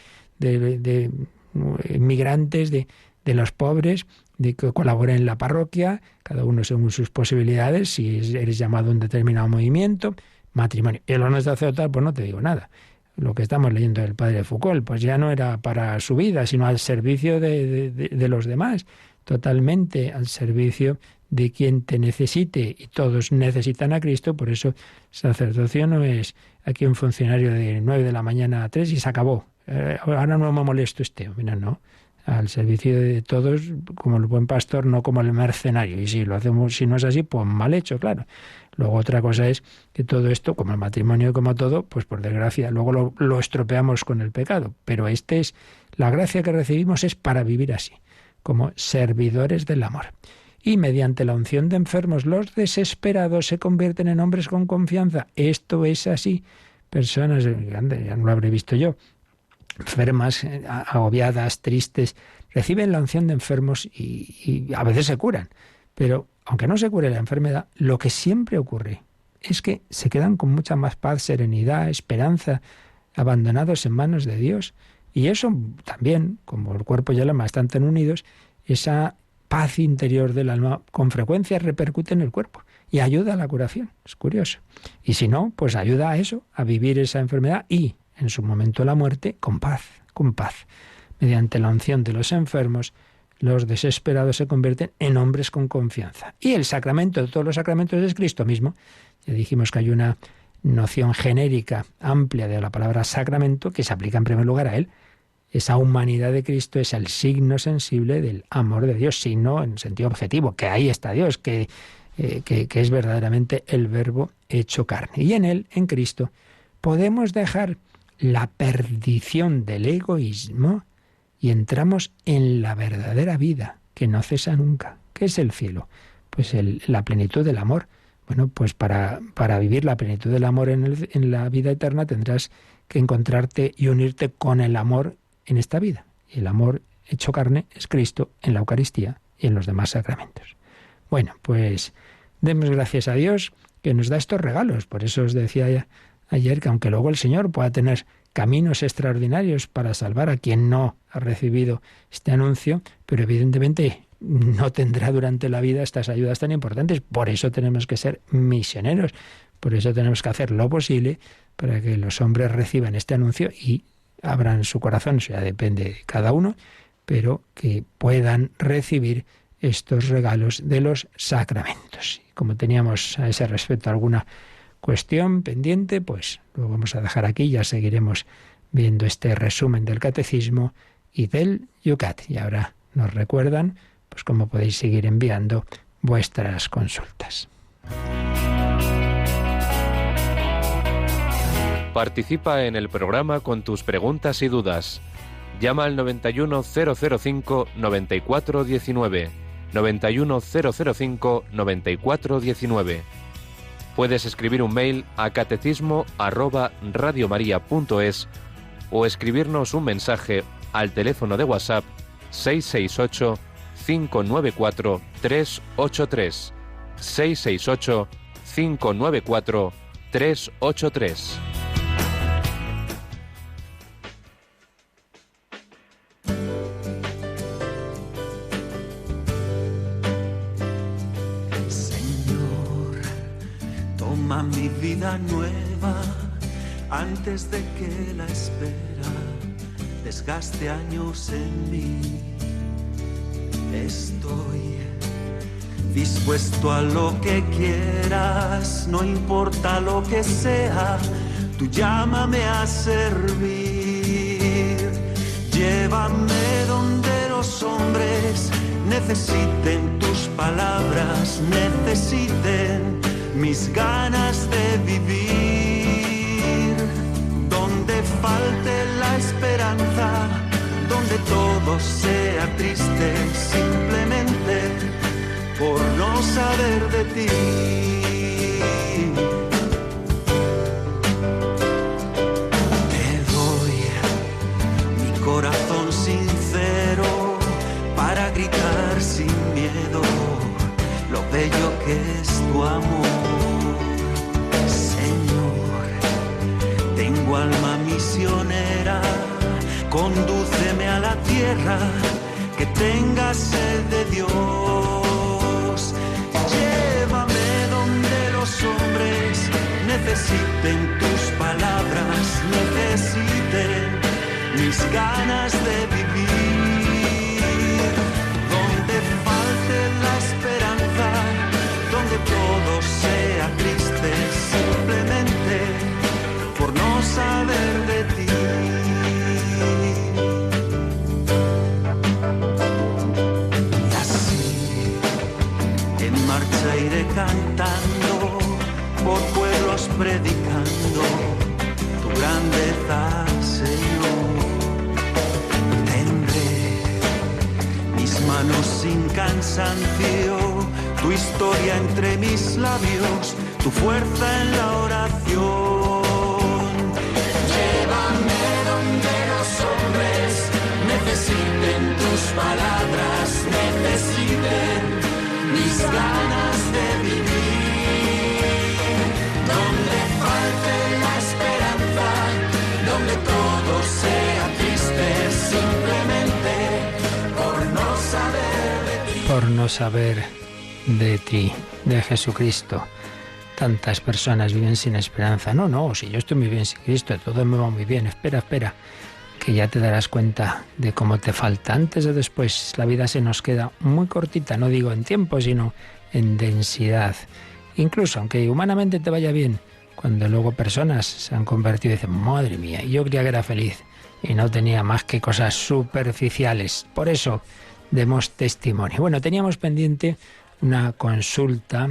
inmigrantes, de los pobres, de que colaboren en la parroquia, cada uno según sus posibilidades, si eres llamado a un determinado movimiento, matrimonio. Y el orden sacerdotal, pues no te digo nada. Lo que estamos leyendo del padre Foucault, pues ya no era para su vida, sino al servicio de los demás, totalmente al servicio de quien te necesite, y todos necesitan a Cristo. Por eso sacerdocio no es aquí un funcionario de 9 de la mañana a 3 y se acabó. Ahora no me molesto usted. No. al servicio de todos, como el buen pastor, no como el mercenario. Y si lo hacemos, si no es así, pues mal hecho, claro. Luego otra cosa es que todo esto, como el matrimonio y como todo, pues por desgracia, luego lo estropeamos con el pecado. Pero la gracia que recibimos es para vivir así, como servidores del amor. Y mediante la unción de enfermos, los desesperados se convierten en hombres con confianza. Esto es así. Personas, ya no lo habré visto yo, enfermas, agobiadas, tristes, reciben la unción de enfermos y a veces se curan. Pero aunque no se cure la enfermedad, lo que siempre ocurre es que se quedan con mucha más paz, serenidad, esperanza, abandonados en manos de Dios. Y eso también, como el cuerpo y el alma están tan unidos, esa paz interior del alma con frecuencia repercute en el cuerpo y ayuda a la curación. Es curioso. Y si no, pues ayuda a eso, a vivir esa enfermedad y, en su momento, la muerte con paz, con paz. Mediante la unción de los enfermos, los desesperados se convierten en hombres con confianza. Y el sacramento de todos los sacramentos es Cristo mismo. Ya dijimos que hay una noción genérica, amplia de la palabra sacramento, que se aplica en primer lugar a él. Esa humanidad de Cristo es el signo sensible del amor de Dios, signo en sentido objetivo, que ahí está Dios, que es verdaderamente el Verbo hecho carne. Y en él, en Cristo, podemos dejar la perdición del egoísmo y entramos en la verdadera vida, que no cesa nunca. ¿Qué es el cielo? Pues la plenitud del amor. Bueno, pues para vivir la plenitud del amor en la vida eterna tendrás que encontrarte y unirte con el amor en esta vida. Y el amor hecho carne es Cristo en la Eucaristía y en los demás sacramentos. Bueno, pues demos gracias a Dios que nos da estos regalos. Por eso os decía ayer que aunque luego el Señor pueda tener caminos extraordinarios para salvar a quien no ha recibido este anuncio, pero evidentemente no tendrá durante la vida estas ayudas tan importantes. Por eso tenemos que ser misioneros, por eso tenemos que hacer lo posible para que los hombres reciban este anuncio y abran su corazón, eso ya depende de cada uno, pero que puedan recibir estos regalos de los sacramentos. Y como teníamos a ese respecto alguna cuestión pendiente, pues lo vamos a dejar aquí, ya seguiremos viendo este resumen del Catecismo y del Yucat. Y ahora nos recuerdan pues cómo podéis seguir enviando vuestras consultas. Participa en el programa con tus preguntas y dudas. Llama al 91005-9419, 91005-9419. Puedes escribir un mail a catecismo@radiomaria.es o escribirnos un mensaje al teléfono de WhatsApp 668-594-383, 668-594-383. Mi vida nueva antes de que la espera desgaste años en mí. Estoy dispuesto a lo que quieras, no importa lo que sea, tú llámame a servir. Llévame donde los hombres necesiten tus palabras, necesiten mis ganas de vivir, donde falte la esperanza, donde todo sea triste, simplemente por no saber de ti. Te doy mi corazón sincero para gritar sin miedo lo bello que es tu amor. Tengo alma misionera, condúceme a la tierra que tenga sed de Dios. Llévame donde los hombres necesiten tus palabras, necesiten mis ganas de vivir, donde falte la esperanza, donde todo sea triste, simplemente por no saber de ti. abrazase yo. Tendré mis manos sin cansancio, tu historia entre mis labios, tu fuerza en la oración. Llévame donde los hombres necesiten tus palabras, necesiten mis ganas de vivir. Donde falte la esperanza, donde todo sea triste, simplemente por no saber de ti. Por no saber de ti, de Jesucristo. Tantas personas viven sin esperanza. No, si yo estoy muy bien sin Cristo, todo me va muy bien. Espera, que ya te darás cuenta de cómo te falta. Antes o después la vida se nos queda muy cortita, no digo en tiempo, sino en densidad. Incluso aunque humanamente te vaya bien, cuando luego personas se han convertido y dicen, madre mía, yo creía que era feliz y no tenía más que cosas superficiales. Por eso demos testimonio. Bueno, teníamos pendiente una consulta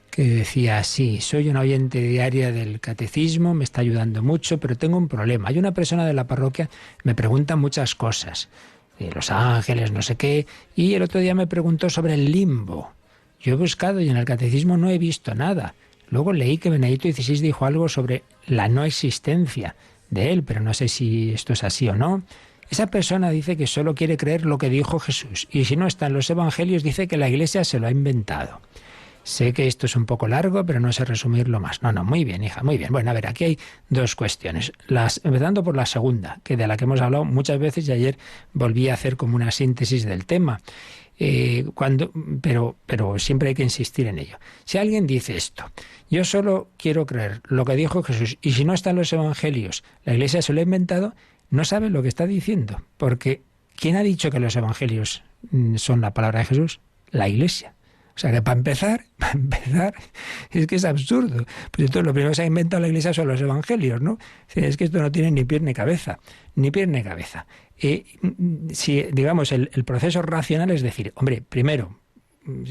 que decía así: soy una oyente diaria del catecismo, me está ayudando mucho, pero tengo un problema. Hay una persona de la parroquia, me pregunta muchas cosas, de los ángeles, no sé qué, y el otro día me preguntó sobre el limbo. Yo he buscado y en el catecismo no he visto nada. Luego leí que Benedicto XVI dijo algo sobre la no existencia de él, pero no sé si esto es así o no. Esa persona dice que solo quiere creer lo que dijo Jesús, y si no está en los evangelios dice que la Iglesia se lo ha inventado. Sé que esto es un poco largo, pero no sé resumirlo más. No, muy bien, hija, muy bien. Bueno, a ver, aquí hay dos cuestiones. Empezando por la segunda, que de la que hemos hablado muchas veces y ayer volví a hacer como una síntesis del tema. Pero siempre hay que insistir en ello. Si alguien dice esto, yo solo quiero creer lo que dijo Jesús, y si no están los evangelios, la Iglesia se lo ha inventado, no sabe lo que está diciendo. Porque ¿quién ha dicho que los evangelios son la palabra de Jesús? La Iglesia. O sea que para empezar, es que es absurdo. Pues entonces lo primero que se ha inventado la Iglesia son los evangelios, ¿no? Es que esto no tiene ni pies ni cabeza. Si, digamos, el proceso racional es decir, hombre, primero,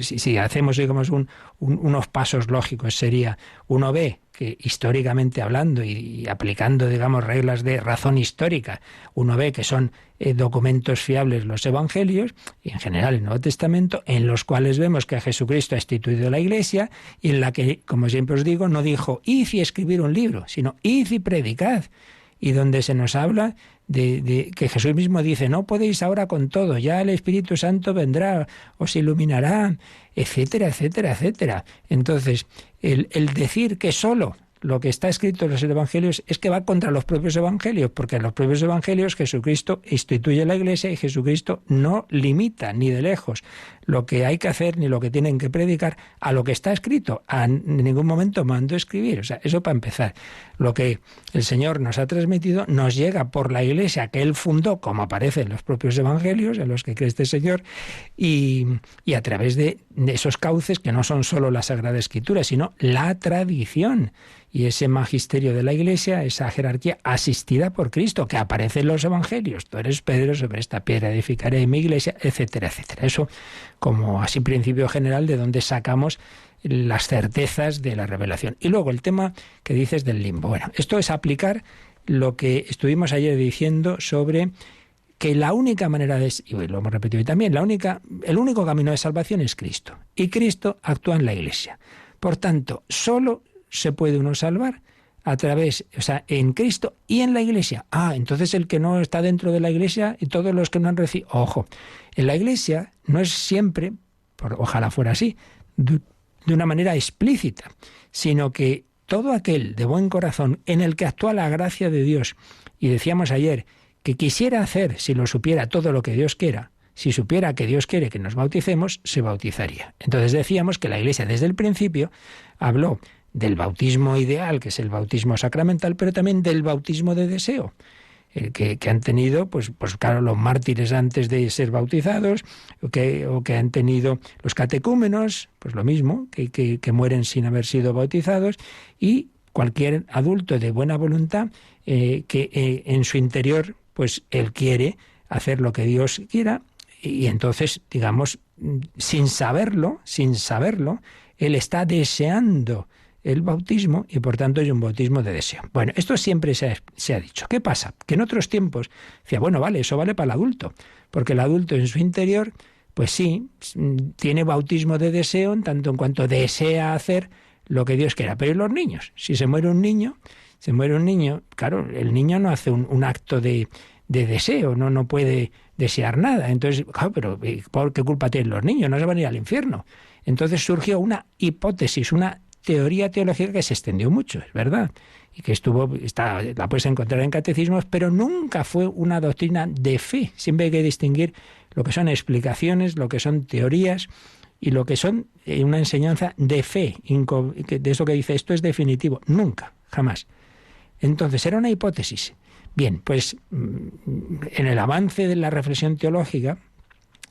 si hacemos, digamos, unos pasos lógicos, sería, uno ve que históricamente hablando y aplicando, digamos, reglas de razón histórica, uno ve que son documentos fiables los evangelios, y en general el Nuevo Testamento, en los cuales vemos que Jesucristo ha instituido la Iglesia, y en la que, como siempre os digo, no dijo id y escribir un libro, sino id y predicad, y donde se nos habla de que Jesús mismo dice, no podéis ahora con todo, ya el Espíritu Santo vendrá, os iluminará, etcétera, etcétera, etcétera. Entonces, el decir que solo lo que está escrito en los evangelios es que va contra los propios evangelios, porque en los propios evangelios Jesucristo instituye la Iglesia y Jesucristo no limita ni de lejos lo que hay que hacer ni lo que tienen que predicar a lo que está escrito. En ningún momento mandó escribir. O sea, eso para empezar. Lo que el Señor nos ha transmitido nos llega por la Iglesia que Él fundó, como aparece en los propios evangelios, en los que cree este Señor, y a través de esos cauces que no son solo la Sagrada Escritura, sino la tradición. Y ese magisterio de la Iglesia, esa jerarquía asistida por Cristo, que aparece en los evangelios. Tú eres Pedro, sobre esta piedra edificaré mi Iglesia, etcétera, etcétera. Eso como así principio general de donde sacamos las certezas de la revelación. Y luego el tema que dices del limbo. Bueno, esto es aplicar lo que estuvimos ayer diciendo sobre que la única manera de, y lo hemos repetido hoy también, el único camino de salvación es Cristo. Y Cristo actúa en la Iglesia. Por tanto, solo se puede uno salvar a través, o sea, en Cristo y en la Iglesia. Entonces el que no está dentro de la Iglesia y todos los que no han recibido... Ojo, en la Iglesia no es siempre, ojalá fuera así, de una manera explícita, sino que todo aquel de buen corazón en el que actúa la gracia de Dios, y decíamos ayer que quisiera hacer, si lo supiera, todo lo que Dios quiera, si supiera que Dios quiere que nos bauticemos, se bautizaría. Entonces decíamos que la Iglesia desde el principio habló del bautismo ideal, que es el bautismo sacramental, pero también del bautismo de deseo, que han tenido, pues claro, los mártires antes de ser bautizados, o que han tenido los catecúmenos, pues lo mismo, que mueren sin haber sido bautizados, y cualquier adulto de buena voluntad que en su interior, pues él quiere hacer lo que Dios quiera, y entonces, digamos, sin saberlo, él está deseando el bautismo y por tanto es un bautismo de deseo. Bueno, esto siempre se ha dicho. ¿Qué pasa? Que en otros tiempos decía, bueno, vale, eso vale para el adulto, porque el adulto en su interior, pues sí, tiene bautismo de deseo en tanto en cuanto desea hacer lo que Dios quiera. Pero ¿y los niños? Si se muere un niño, claro, el niño no hace un acto de deseo, no puede desear nada. Entonces, claro, pero ¿por qué culpa tienen los niños? No se van a ir al infierno. Entonces surgió una hipótesis, una teoría teológica que se extendió mucho, es verdad, y que la puedes encontrar en catecismos, pero nunca fue una doctrina de fe. Siempre hay que distinguir lo que son explicaciones, lo que son teorías y lo que son una enseñanza de fe, de eso que dice esto es definitivo. Nunca, jamás. Entonces era una hipótesis. Bien, pues en el avance de la reflexión teológica,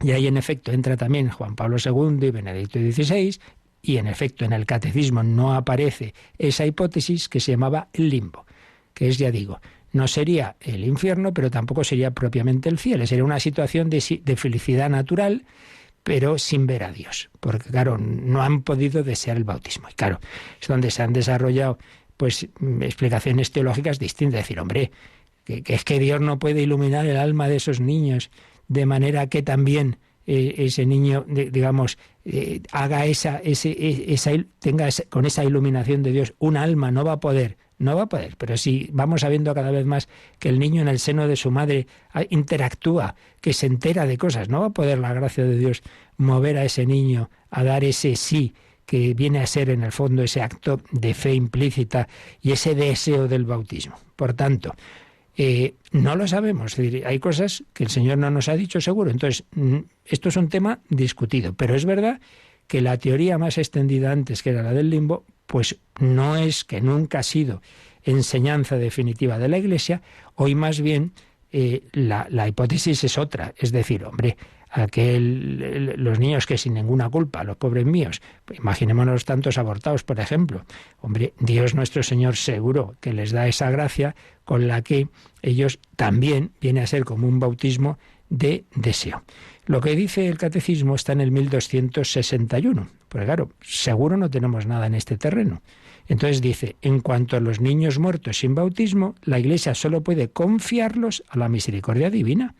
y ahí en efecto entra también Juan Pablo II y Benedicto XVI, y en efecto en el catecismo no aparece esa hipótesis que se llamaba el limbo, que es, ya digo, no sería el infierno, pero tampoco sería propiamente el cielo, sería una situación de felicidad natural, pero sin ver a Dios, porque claro, no han podido desear el bautismo. Y claro, es donde se han desarrollado pues explicaciones teológicas distintas, decir, hombre, que es que Dios no puede iluminar el alma de esos niños de manera que también ese niño, digamos, haga tenga con esa iluminación de Dios un alma. No va a poder, pero si vamos sabiendo cada vez más que el niño en el seno de su madre interactúa, que se entera de cosas, no va a poder la gracia de Dios mover a ese niño a dar ese sí, que viene a ser en el fondo ese acto de fe implícita y ese deseo del bautismo. Por tanto, no lo sabemos, es decir, hay cosas que el Señor no nos ha dicho seguro. Entonces, esto es un tema discutido, pero es verdad que la teoría más extendida antes, que era la del limbo, pues no es, que nunca ha sido enseñanza definitiva de la Iglesia. Hoy más bien la hipótesis es otra, es decir, hombre, los niños que sin ninguna culpa, los pobres míos, imaginémonos tantos abortados, por ejemplo, hombre, Dios nuestro Señor seguro que les da esa gracia con la que ellos también viene a ser como un bautismo de deseo. Lo que dice el catecismo está en el 1261, porque claro, seguro no tenemos nada en este terreno. Entonces dice, en cuanto a los niños muertos sin bautismo, la Iglesia solo puede confiarlos a la misericordia divina,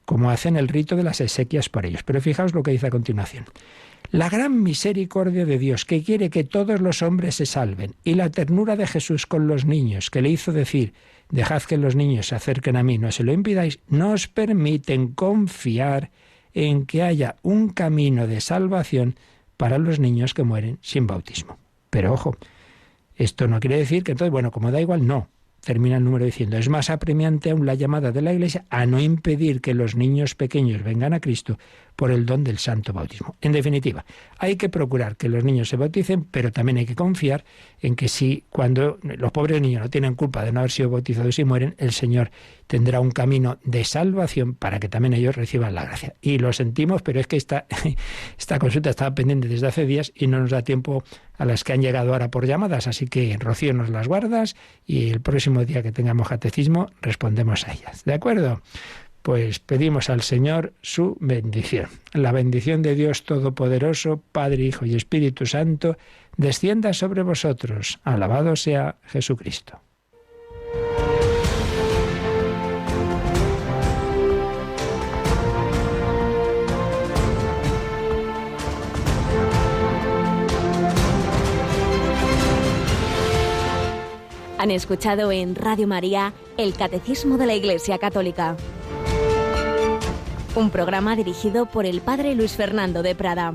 como hacen el rito de las exequias por ellos. Pero fijaos lo que dice a continuación. La gran misericordia de Dios, que quiere que todos los hombres se salven, y la ternura de Jesús con los niños, que le hizo decir, dejad que los niños se acerquen a mí, no se lo impidáis, nos permiten confiar en que haya un camino de salvación para los niños que mueren sin bautismo. Pero ojo, esto no quiere decir que entonces, bueno, como da igual, no. Termina el número diciendo, es más apremiante aún la llamada de la Iglesia a no impedir que los niños pequeños vengan a Cristo por el don del santo bautismo. En definitiva, hay que procurar que los niños se bauticen, pero también hay que confiar en que si cuando los pobres niños no tienen culpa de no haber sido bautizados y mueren, el Señor tendrá un camino de salvación para que también ellos reciban la gracia. Y lo sentimos, pero es que esta consulta estaba pendiente desde hace días y no nos da tiempo a las que han llegado ahora por llamadas, así que Rocío nos las guardas y el próximo día que tengamos catecismo respondemos a ellas. ¿De acuerdo? Pues pedimos al Señor su bendición. La bendición de Dios Todopoderoso, Padre, Hijo y Espíritu Santo, descienda sobre vosotros. Alabado sea Jesucristo. Han escuchado en Radio María el Catecismo de la Iglesia Católica, un programa dirigido por el Padre Luis Fernando de Prada.